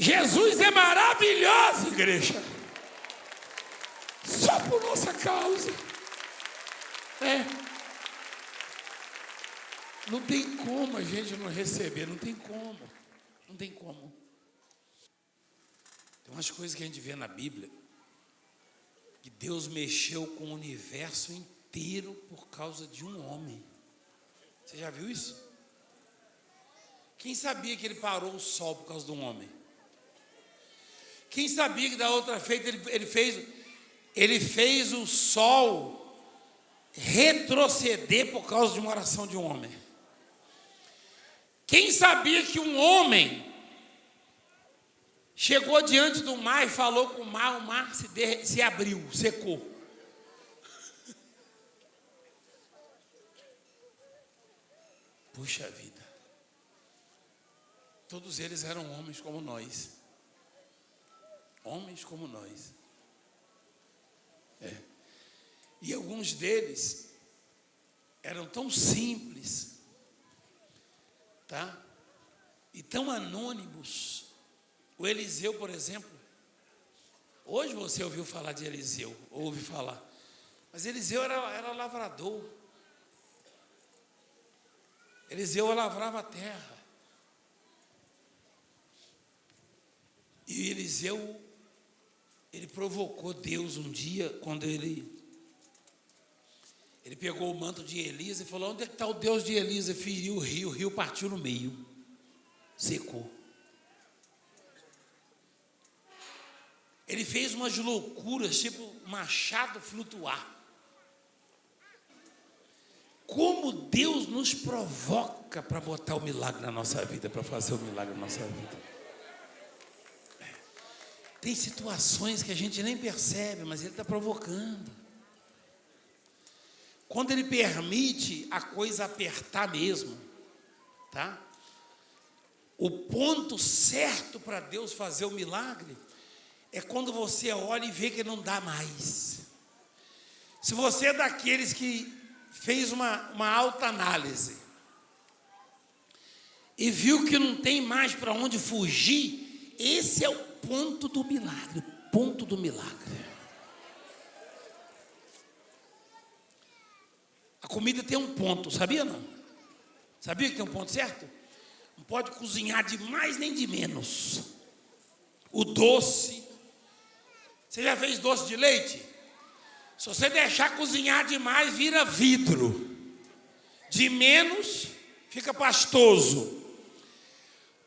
Jesus é maravilhoso, igreja. Só por nossa causa. Não tem como a gente não receber, não tem como. Não tem como. Tem umas coisas que a gente vê na Bíblia, que Deus mexeu com o universo inteiro por causa de um homem. Você já viu isso? Quem sabia que ele parou o sol por causa de um homem? Quem sabia que da outra feita ele fez o sol retroceder por causa de uma oração de um homem? Quem sabia que um homem chegou diante do mar e falou com o mar se abriu, secou? Puxa vida. Todos eles eram homens como nós. Homens como nós. E alguns deles eram tão simples, tá? E tão anônimos. O Eliseu, por exemplo. Hoje você ouviu falar de Eliseu, ouve falar. Mas Eliseu era lavrador. Eliseu lavrava a terra. E Eliseu, ele provocou Deus um dia, quando ele pegou o manto de Elisa e falou: onde é que está o Deus de Elisa? Feriu o rio partiu no meio, secou. Ele fez umas loucuras, tipo machado flutuar. Como Deus nos provoca para botar o milagre na nossa vida, para fazer o milagre na nossa vida. Tem situações que a gente nem percebe, mas Ele está provocando. Quando Ele permite a coisa apertar mesmo, tá? O ponto certo para Deus fazer o milagre é quando você olha e vê que não dá mais. Se você é daqueles que fez uma autoanálise e viu que não tem mais para onde fugir, esse é o ponto do milagre, ponto do milagre. A comida tem um ponto, sabia não? Sabia que tem um ponto certo? Não pode cozinhar de mais nem de menos. O doce, você já fez doce de leite? Se você deixar cozinhar demais, vira vidro. De menos, fica pastoso.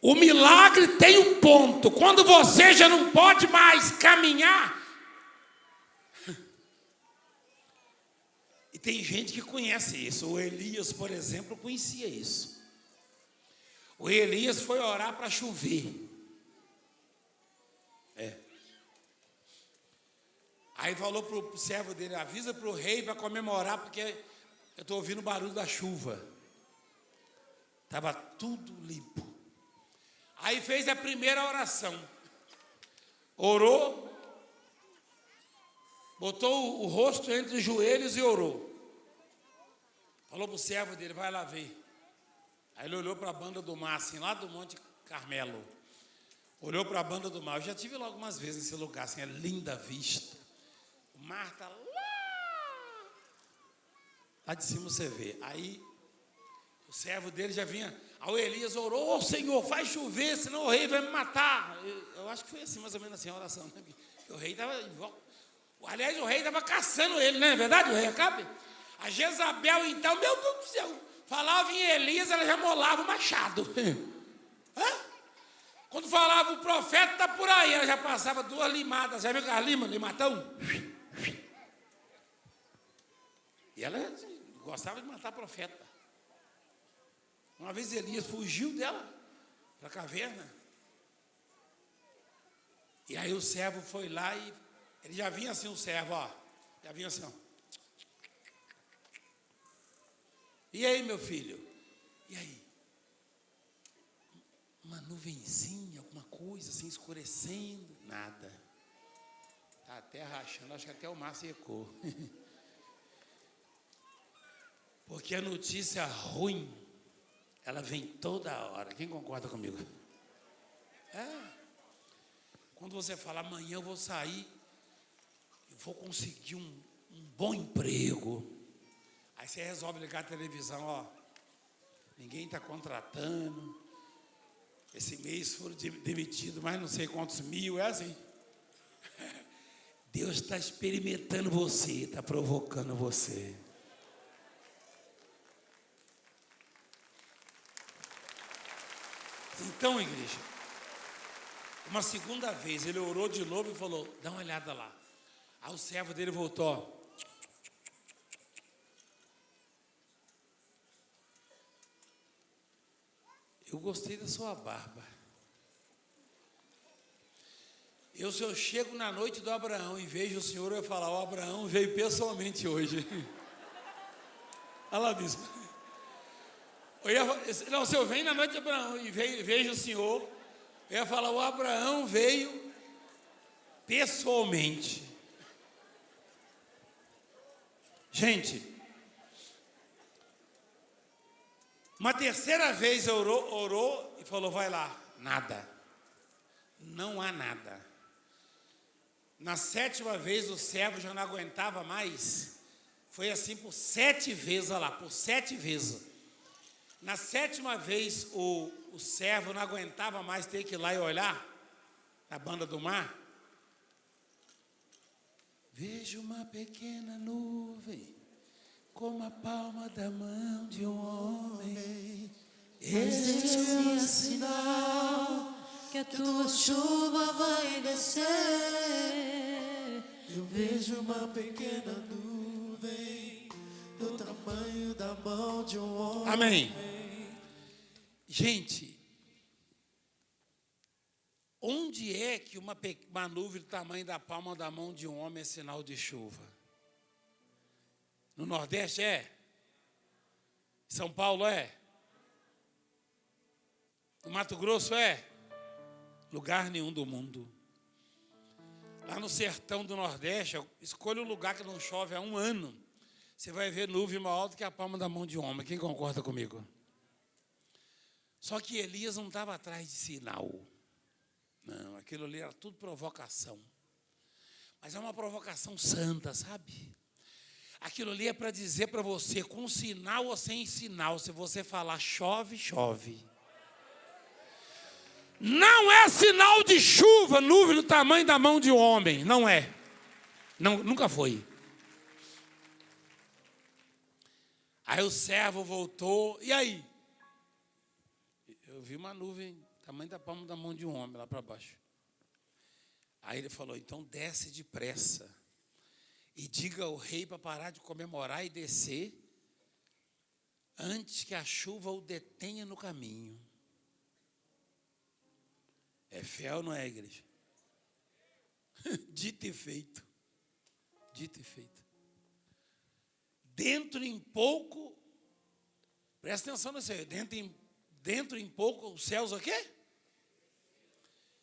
O milagre tem um ponto. Quando você já não pode mais caminhar. E tem gente que conhece isso. O Elias, por exemplo, conhecia isso. O Elias foi orar para chover. Aí falou para o servo dele, avisa para o rei para comemorar, porque eu estou ouvindo o barulho da chuva. Estava tudo limpo. Aí fez a primeira oração. Orou. Botou o rosto entre os joelhos e orou. Falou para o servo dele, vai lá ver. Aí ele olhou para a banda do mar, assim, lá do Monte Carmelo. Olhou para a banda do mar. Eu já estive lá algumas vezes nesse lugar, assim, é linda a vista. O mar está lá de cima você vê. Aí o servo dele já vinha. Aí o Elias orou, Senhor, faz chover, senão o rei vai me matar. Eu acho que foi assim, mais ou menos assim a oração, né? O rei estava em volta. Aliás, o rei estava caçando ele, não é verdade? O rei Acabe? A Jezabel, então, meu Deus do céu, falava em Elias, ela já molava o machado. Quando falava o profeta está por aí, ela já passava 2 limadas. Já viu aquela limatão? E ela gostava de matar profeta. Uma vez Elias fugiu dela para a caverna. E aí o servo foi lá e ele já vinha assim, o servo, ó. Já vinha assim, ó. E aí, meu filho? E aí? Uma nuvenzinha, alguma coisa assim, escurecendo? Nada. Está até rachando, acho que até o mar secou. Porque a notícia ruim, ela vem toda hora. Quem concorda comigo? Quando você fala, amanhã eu vou sair, eu vou conseguir um bom emprego. Aí você resolve ligar a televisão, ó. Ninguém está contratando. Esse mês foram demitidos mais não sei quantos mil, é assim. Deus está experimentando você, está provocando você. Então, igreja, uma segunda vez, ele orou de novo e falou, dá uma olhada lá. Aí o servo dele voltou. Eu gostei da sua barba. Se eu chego na noite do Abraão e vejo o senhor, eu vou falar, o Abraão veio pessoalmente hoje. Olha lá, bispo. Não, se eu venho na noite de Abraão e vejo o senhor, eu ia falar, o Abraão veio pessoalmente. Gente, uma terceira vez orou e falou, vai lá, nada. Não há nada. Na 7ª vez o servo já não aguentava mais. Foi assim por 7 vezes, olha lá, por 7 vezes. Na 7ª vez o servo não aguentava mais ter que ir lá e olhar na banda do mar. Vejo uma pequena nuvem como a palma da mão de um homem. Existe um sinal que a tua chuva vai descer. Eu vejo uma pequena nuvem do tamanho da mão de um homem. Amém. Gente, onde é que uma nuvem do tamanho da palma da mão de um homem é sinal de chuva? No Nordeste é? São Paulo é? No Mato Grosso é? Lugar nenhum do mundo. Lá no sertão do Nordeste, escolha um lugar que não chove há 1 ano. Você vai ver nuvem maior alta que a palma da mão de um homem. Quem concorda comigo? Só que Elias não estava atrás de sinal. Não, aquilo ali era tudo provocação. Mas é uma provocação santa, sabe? Aquilo ali é para dizer para você, com sinal ou sem sinal, se você falar chove, chove. Não é sinal de chuva, nuvem do tamanho da mão de um homem. Não é. Não, nunca foi. Aí o servo voltou, e aí? Eu vi uma nuvem, tamanho da palma da mão de um homem lá para baixo. Aí ele falou, então desce depressa e diga ao rei para parar de comemorar e descer antes que a chuva o detenha no caminho. É fé ou não é, igreja? Dito e feito. Dito e feito. Dentro em pouco, presta atenção nisso aí, dentro em pouco, os céus o quê?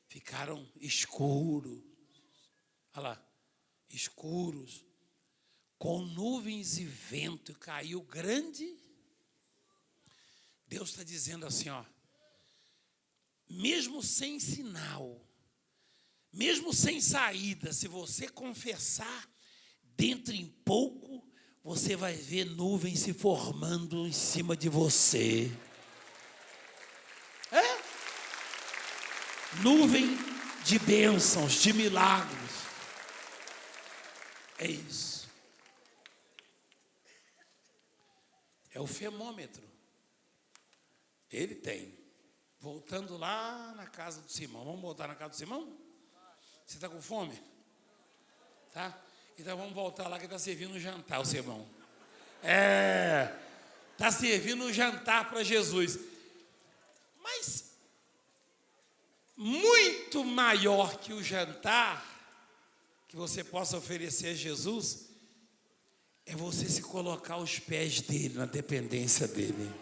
Ficaram escuros. Olha lá, escuros, com nuvens e vento, e caiu grande. Deus está dizendo assim, ó, mesmo sem sinal, mesmo sem saída, se você confessar, dentro em pouco, você vai ver nuvens se formando em cima de você. Nuvem de bênçãos, de milagres. É isso. É o femômetro. Ele tem. Voltando lá na casa do Simão. Vamos voltar na casa do Simão? Você está com fome? Tá? Então vamos voltar lá que está servindo um jantar, o Simão. Está servindo um jantar para Jesus. Mas muito maior que o jantar que você possa oferecer a Jesus é você se colocar aos pés dele, na dependência dele.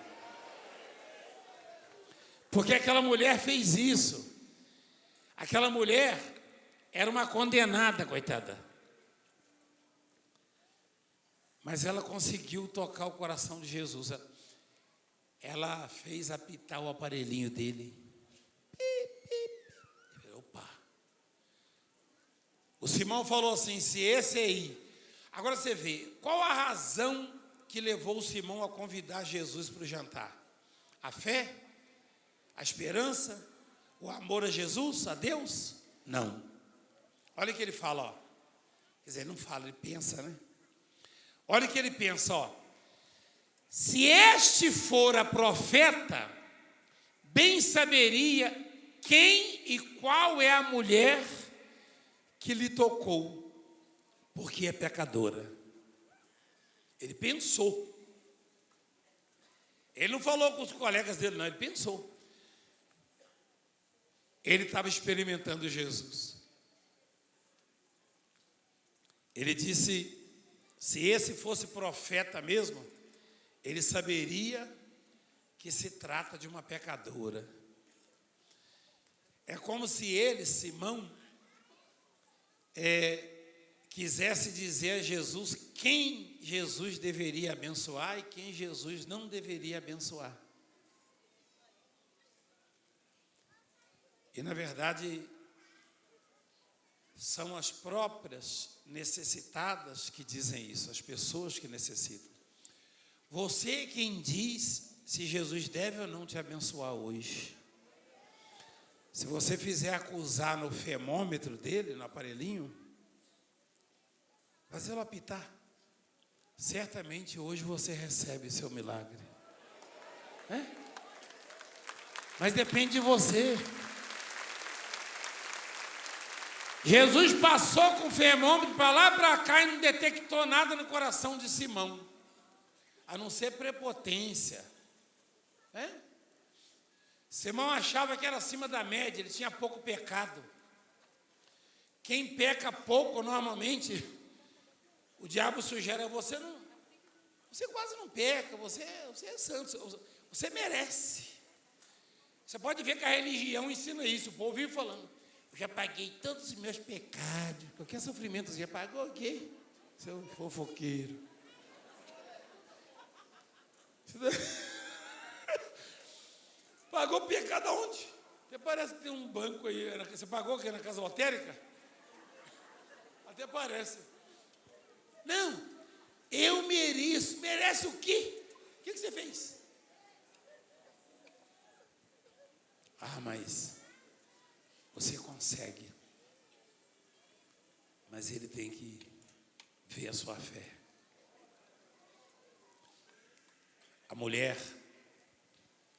Porque aquela mulher fez isso. Aquela mulher era uma condenada, coitada. Mas ela conseguiu tocar o coração de Jesus. Ela fez apitar o aparelhinho dele. Opa. O Simão falou assim, se esse aí... Agora você vê, qual a razão que levou o Simão a convidar Jesus para o jantar? A fé? A esperança? O amor a Jesus, a Deus? Não. Olha o que ele fala, ó. Quer dizer, ele não fala, ele pensa, né? Olha o que ele pensa, ó. Se este fora profeta, bem saberia quem e qual é a mulher que lhe tocou, porque é pecadora. Ele pensou. Ele não falou com os colegas dele, não, ele pensou. Ele estava experimentando Jesus. Ele disse, se esse fosse profeta mesmo, ele saberia que se trata de uma pecadora. É como se ele, Simão, quisesse dizer a Jesus quem Jesus deveria abençoar e quem Jesus não deveria abençoar. E, na verdade, são as próprias necessitadas que dizem isso, as pessoas que necessitam. Você é quem diz se Jesus deve ou não te abençoar hoje. Se você fizer acusar no femômetro dele, no aparelhinho, fazê-lo apitar, certamente hoje você recebe seu milagre. Mas depende de você. Jesus passou com o femômetro para lá e para cá e não detectou nada no coração de Simão, a não ser prepotência. Simão achava que era acima da média, ele tinha pouco pecado. Quem peca pouco, normalmente, o diabo sugere a você, você quase não peca, você é santo, você merece. Você pode ver que a religião ensina isso, o povo vive falando. Eu já paguei todos os meus pecados. Qualquer sofrimento você já pagou, ok? Seu fofoqueiro. Pagou pecado aonde? Até parece que tem um banco aí. Você pagou aqui na casa lotérica? Até parece. Não, eu mereço. Merece o quê? O que você fez? Mas você consegue. Mas ele tem que ver a sua fé. A mulher,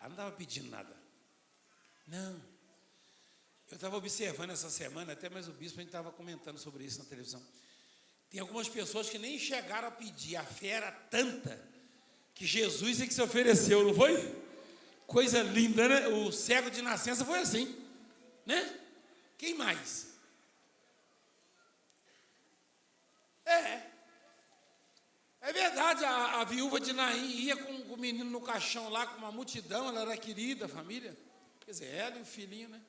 ela não estava pedindo nada. Não. Eu estava observando essa semana, até mais o bispo, a gente estava comentando sobre isso na televisão. Tem algumas pessoas que nem chegaram a pedir, a fé era tanta que Jesus é que se ofereceu, não foi? Coisa linda, né? O cego de nascença foi assim, né? Quem mais? É verdade, a viúva de Naim ia com o menino no caixão lá, com uma multidão, ela era querida, a família. Quer dizer, ela e o filhinho, né?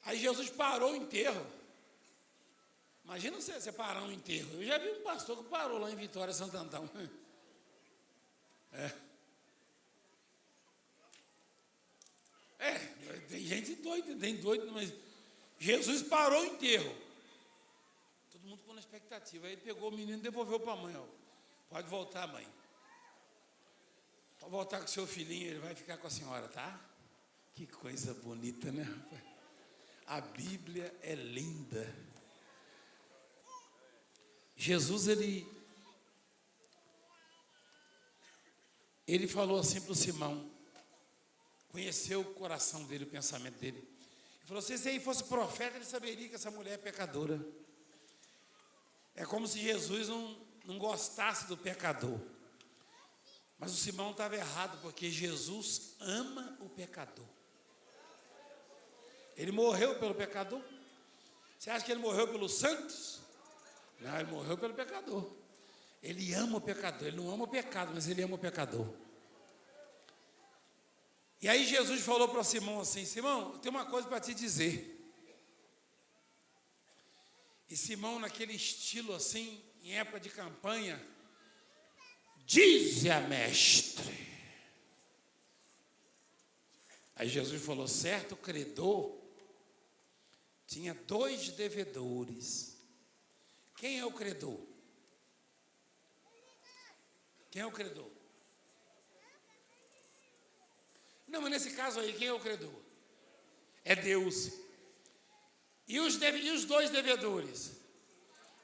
Aí Jesus parou o enterro. Imagina você parar um enterro. Eu já vi um pastor que parou lá em Vitória, Santo Antão. Tem gente doida, tem doido, mas Jesus parou o enterro. Todo mundo com expectativa. Aí ele pegou o menino e devolveu para a mãe. Ó. Pode voltar, mãe. Pode voltar com o seu filhinho, ele vai ficar com a senhora, tá? Que coisa bonita, né, rapaz? A Bíblia é linda. Jesus, ele falou assim para o Simão, conheceu o coração dele, o pensamento dele. Ele falou, se esse aí fosse profeta, ele saberia que essa mulher é pecadora. É como se Jesus não gostasse do pecador. Mas o Simão estava errado, porque Jesus ama o pecador. Ele morreu pelo pecador. Você acha que ele morreu pelos santos? Não, ele morreu pelo pecador. Ele ama o pecador, ele não ama o pecado, mas ele ama o pecador. E aí Jesus falou para Simão assim, Simão, eu tenho uma coisa para te dizer. E Simão, naquele estilo assim, em época de campanha, dize a mestre. Aí Jesus falou, certo credor tinha 2 devedores. Quem é o credor? Quem é o credor? Não, mas nesse caso aí, quem é o credor? É Deus. E os 2 devedores?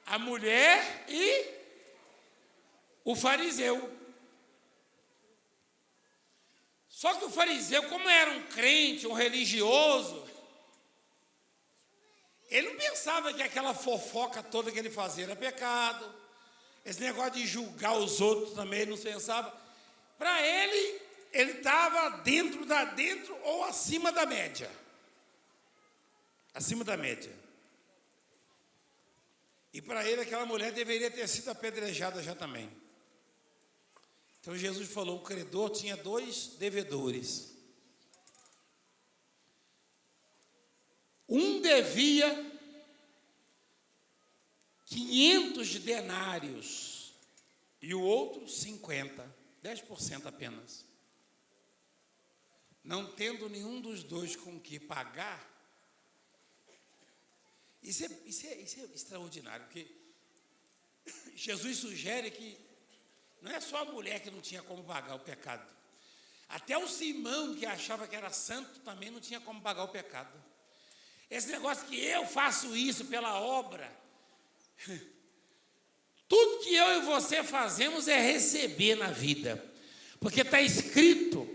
A mulher e o fariseu. Só que o fariseu, como era um crente, um religioso, ele não pensava que aquela fofoca toda que ele fazia era pecado. Esse negócio de julgar os outros também, ele não pensava. Para ele estava dentro ou acima da média. Acima da média. E para ele aquela mulher deveria ter sido apedrejada já também. Então Jesus falou, o credor tinha 2 devedores. Um devia 500 denários e o outro 50, 10% apenas. Não tendo nenhum dos 2 com que pagar, isso é extraordinário, porque Jesus sugere que não é só a mulher que não tinha como pagar o pecado. Até o Simão, que achava que era santo, também não tinha como pagar o pecado. Esse negócio que eu faço isso pela obra, tudo que eu e você fazemos é receber na vida. Porque está escrito,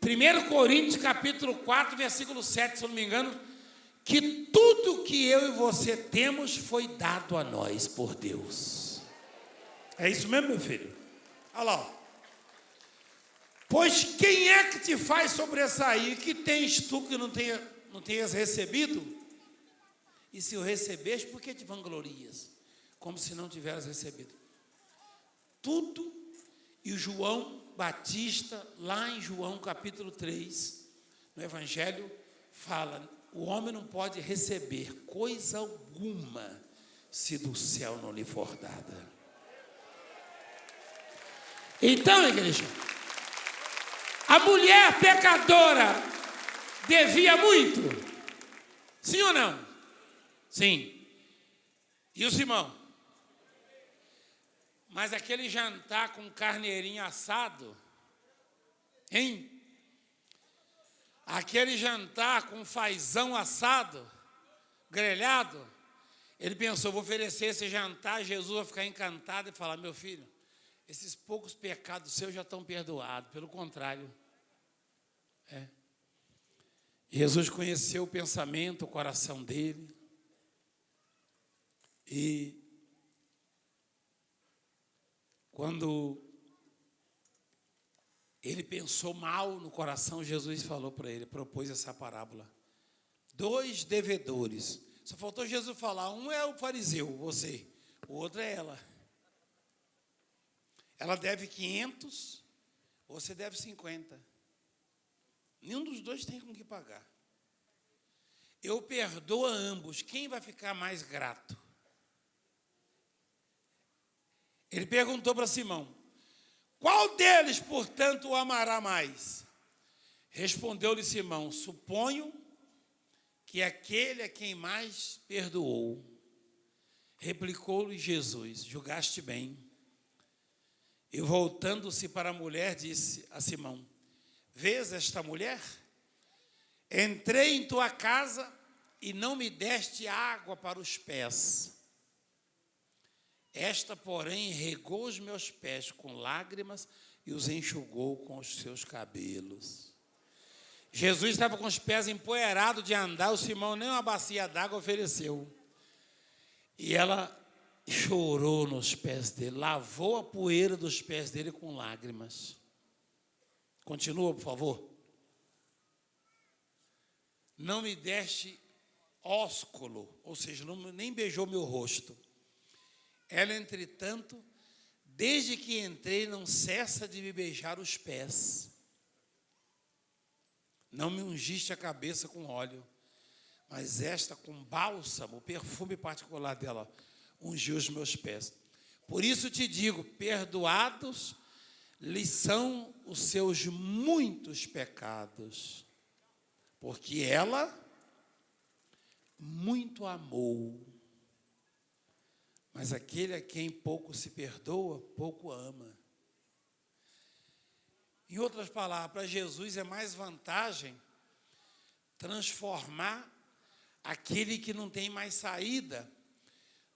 1 Coríntios capítulo 4, versículo 7, se eu não me engano, que tudo que eu e você temos foi dado a nós por Deus. É isso mesmo, meu filho? Olha lá. Ó. Pois quem é que te faz sobressair? Que tens tu que não tenhas recebido? E se o recebeste, por que te vanglorias? Como se não tivesse recebido. Tudo, e o João Batista, lá em João capítulo 3, no Evangelho, fala, o homem não pode receber coisa alguma, se do céu não lhe for dada. Então, igreja, a mulher pecadora devia muito? Sim ou não? Sim. E o Simão? Mas aquele jantar com carneirinho assado, hein? Aquele jantar com fazão assado, grelhado, ele pensou, vou oferecer esse jantar, Jesus vai ficar encantado e falar, meu filho, esses poucos pecados seus já estão perdoados, pelo contrário. Jesus conheceu o pensamento, o coração dele, e Quando ele pensou mal no coração, Jesus falou para ele, propôs essa parábola. 2 devedores. Só faltou Jesus falar, um é o fariseu, você, o outro é ela. Ela deve 500, você deve 50. Nenhum dos dois tem com que pagar. Eu perdoo a ambos, quem vai ficar mais grato? Ele perguntou para Simão, qual deles, portanto, o amará mais? Respondeu-lhe Simão, suponho que aquele a quem mais perdoou. Replicou-lhe Jesus, julgaste bem. E voltando-se para a mulher, disse a Simão, vês esta mulher? Entrei em tua casa e não me deste água para os pés. Esta, porém, regou os meus pés com lágrimas e os enxugou com os seus cabelos. Jesus estava com os pés empoeirados de andar, o Simão nem uma bacia d'água ofereceu. E ela chorou nos pés dele, lavou a poeira dos pés dele com lágrimas. Continua, por favor. Não me deste ósculo, ou seja, nem beijou meu rosto. Ela, entretanto, desde que entrei, não cessa de me beijar os pés. Não me ungiste a cabeça com óleo, mas esta com bálsamo, o perfume particular dela, ungiu os meus pés. Por isso te digo, perdoados lhes são os seus muitos pecados, porque ela muito amou. Mas aquele a quem pouco se perdoa, pouco ama. Em outras palavras, para Jesus é mais vantagem transformar aquele que não tem mais saída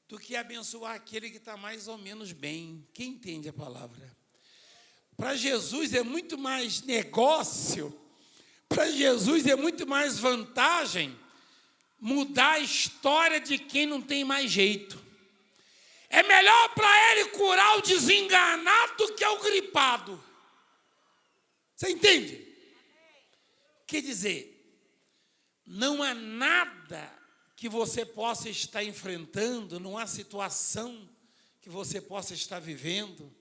do que abençoar aquele que está mais ou menos bem. Quem entende a palavra? Para Jesus é muito mais negócio, para Jesus é muito mais vantagem mudar a história de quem não tem mais jeito. É melhor para ele curar o desenganado do que o gripado. Você entende? Quer dizer, não há nada que você possa estar enfrentando, não há situação que você possa estar vivendo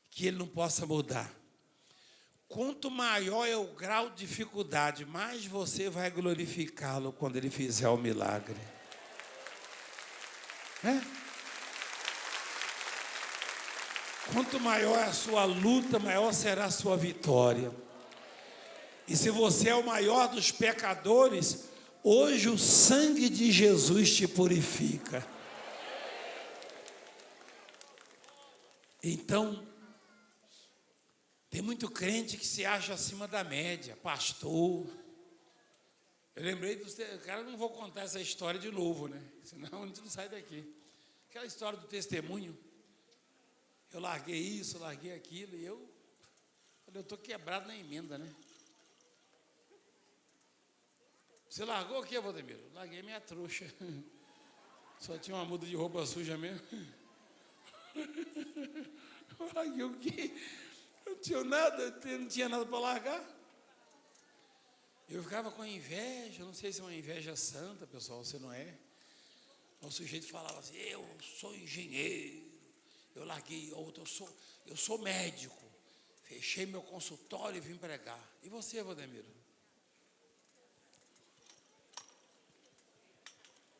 que ele não possa mudar. Quanto maior é o grau de dificuldade, mais você vai glorificá-lo quando ele fizer o milagre. Quanto maior é a sua luta, maior será a sua vitória. E se você é o maior dos pecadores, hoje o sangue de Jesus te purifica. Então, tem muito crente que se acha acima da média, pastor. Eu lembrei, cara, não vou contar essa história de novo, né? Senão a gente não sai daqui. Aquela história do testemunho. Eu larguei isso, larguei aquilo, e eu estou quebrado na emenda, né? Você largou o quê, Valdemiro? Larguei minha trouxa. Só tinha uma muda de roupa suja mesmo. Larguei o quê? Não tinha nada para largar. Eu ficava com inveja, não sei se é uma inveja santa, pessoal, se não é. O sujeito falava assim, eu sou engenheiro. Eu larguei outro, eu sou médico. Fechei meu consultório e vim pregar. E você, Valdemiro?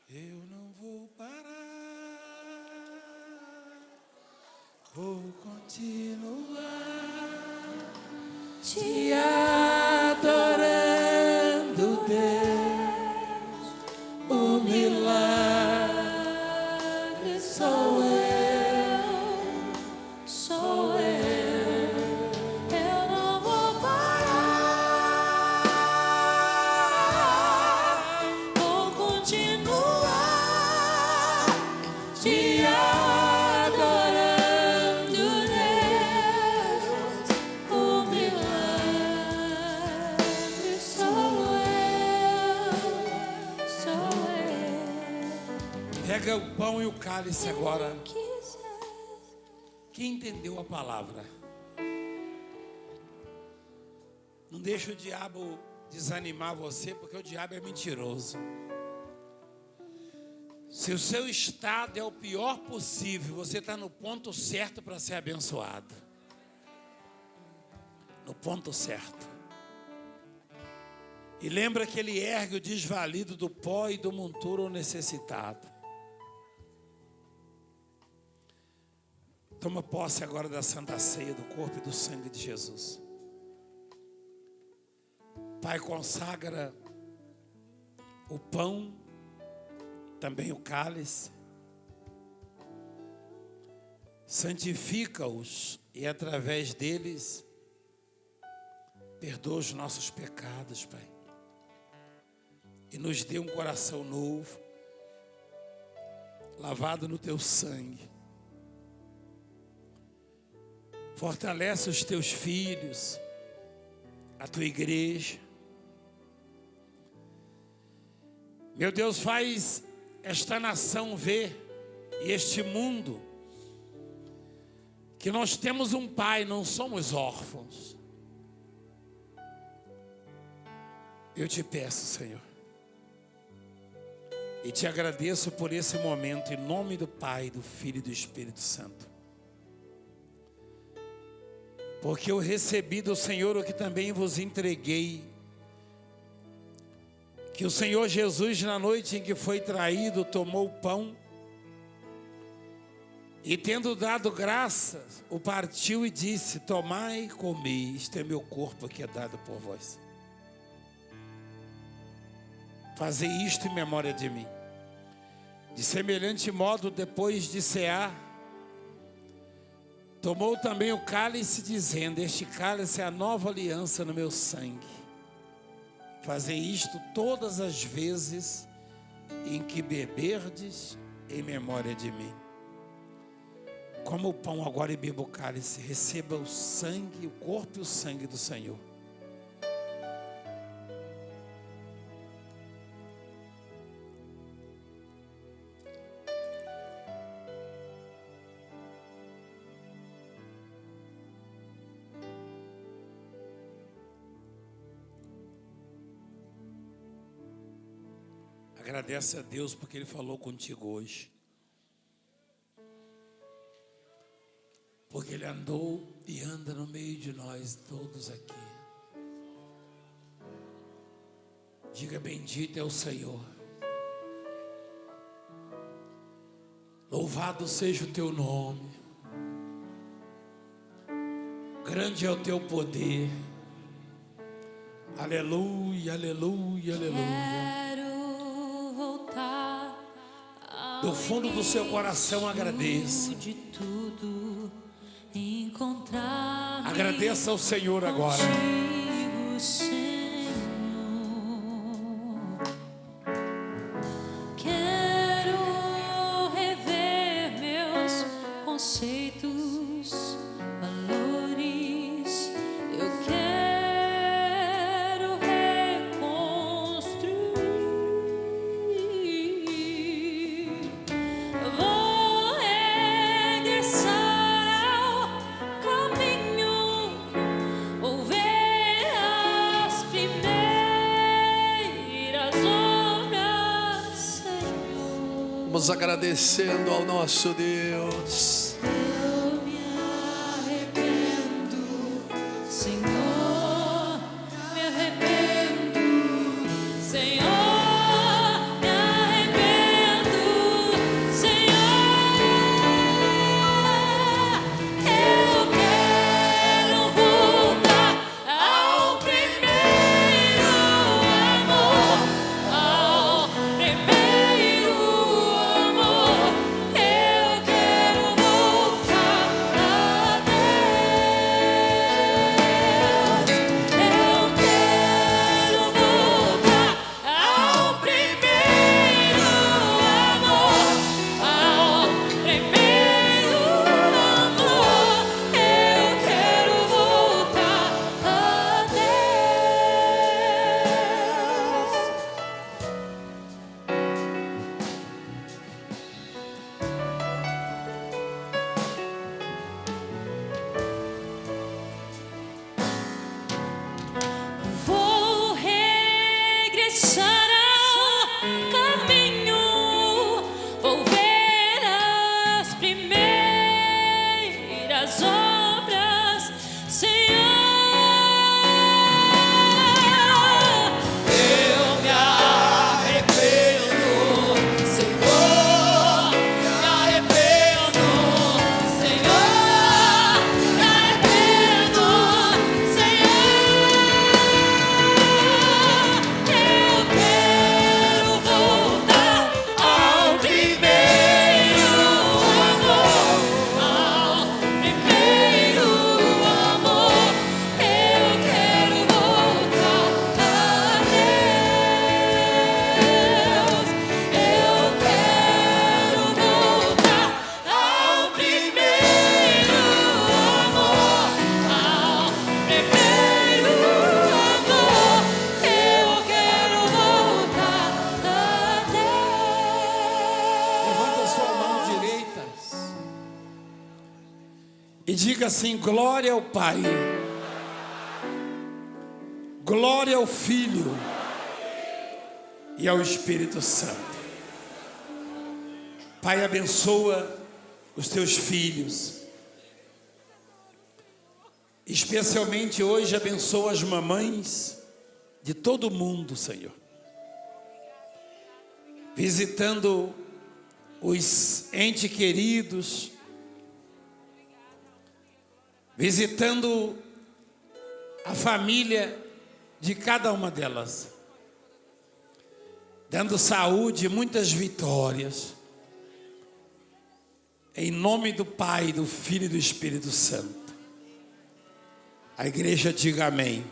Eu não vou parar, vou continuar te adorando, Deus. O milagre sou eu. Pega o pão e o cálice agora. Quem entendeu a palavra? Não deixa o diabo desanimar você, porque o diabo é mentiroso. Se o seu estado é o pior possível, você está no ponto certo para ser abençoado. No ponto certo. E lembra que ele ergue o desvalido do pó e do monturo ao necessitado. Toma posse agora da Santa Ceia, do corpo e do sangue de Jesus. Pai, consagra o pão, também o cálice. Santifica-os e através deles perdoa os nossos pecados, Pai. E nos dê um coração novo, lavado no teu sangue. Fortalece os teus filhos, a tua igreja. Meu Deus, faz esta nação ver, e este mundo, que nós temos um Pai, não somos órfãos. Eu te peço, Senhor, e te agradeço por esse momento, em nome do Pai, do Filho e do Espírito Santo. Porque eu recebi do Senhor o que também vos entreguei, que o Senhor Jesus, na noite em que foi traído, tomou o pão e, tendo dado graças, o partiu e disse: tomai e comei, isto é meu corpo que é dado por vós. Fazei isto em memória de mim. De semelhante modo, depois de cear, tomou também o cálice, dizendo: este cálice é a nova aliança no meu sangue. Fazei isto todas as vezes em que beberdes em memória de mim. Coma o pão agora e beba o cálice. Receba o sangue, o corpo e o sangue do Senhor. Agradece a Deus porque Ele falou contigo hoje. Porque Ele andou e anda no meio de nós todos aqui. Diga: bendito é o Senhor. Louvado seja o teu nome. Grande é o teu poder. Aleluia, aleluia, aleluia. Do fundo do seu coração agradeça. Agradeça ao Senhor agora. Quero rever meus conceitos, valores. Eu quero reconstruir. Vou regressar ao caminho, ou ver as primeiras obras, Senhor. Vamos agradecendo ao nosso Deus. Eu me arrependo, Senhor, me arrependo, Senhor, me arrependo, Senhor. Eu quero voltar ao primeiro amor, ao primeiro amor. Eu quero voltar a Deus. Eu quero voltar ao endireitará o caminho. Vou ver as primeiras obras, Senhor. Eu me arrependo, Senhor. Me arrependo, Senhor. Me arrependo, Senhor. Eu quero voltar ao primeiro amor, ao primeiro amor. Eu quero voltar a Deus. Eu quero voltar ao primeiro amor, ao primeiro amor. Eu quero voltar a Deus. Levanta a sua mão direita e diga assim: glória ao Pai, glória ao Filho e ao Espírito Santo. Pai, abençoa os teus filhos. Especialmente hoje, abençoa as mamães de todo mundo, Senhor. Visitando os entes queridos, visitando a família de cada uma delas, dando saúde e muitas vitórias. Em nome do Pai, do Filho e do Espírito Santo. A igreja diga amém.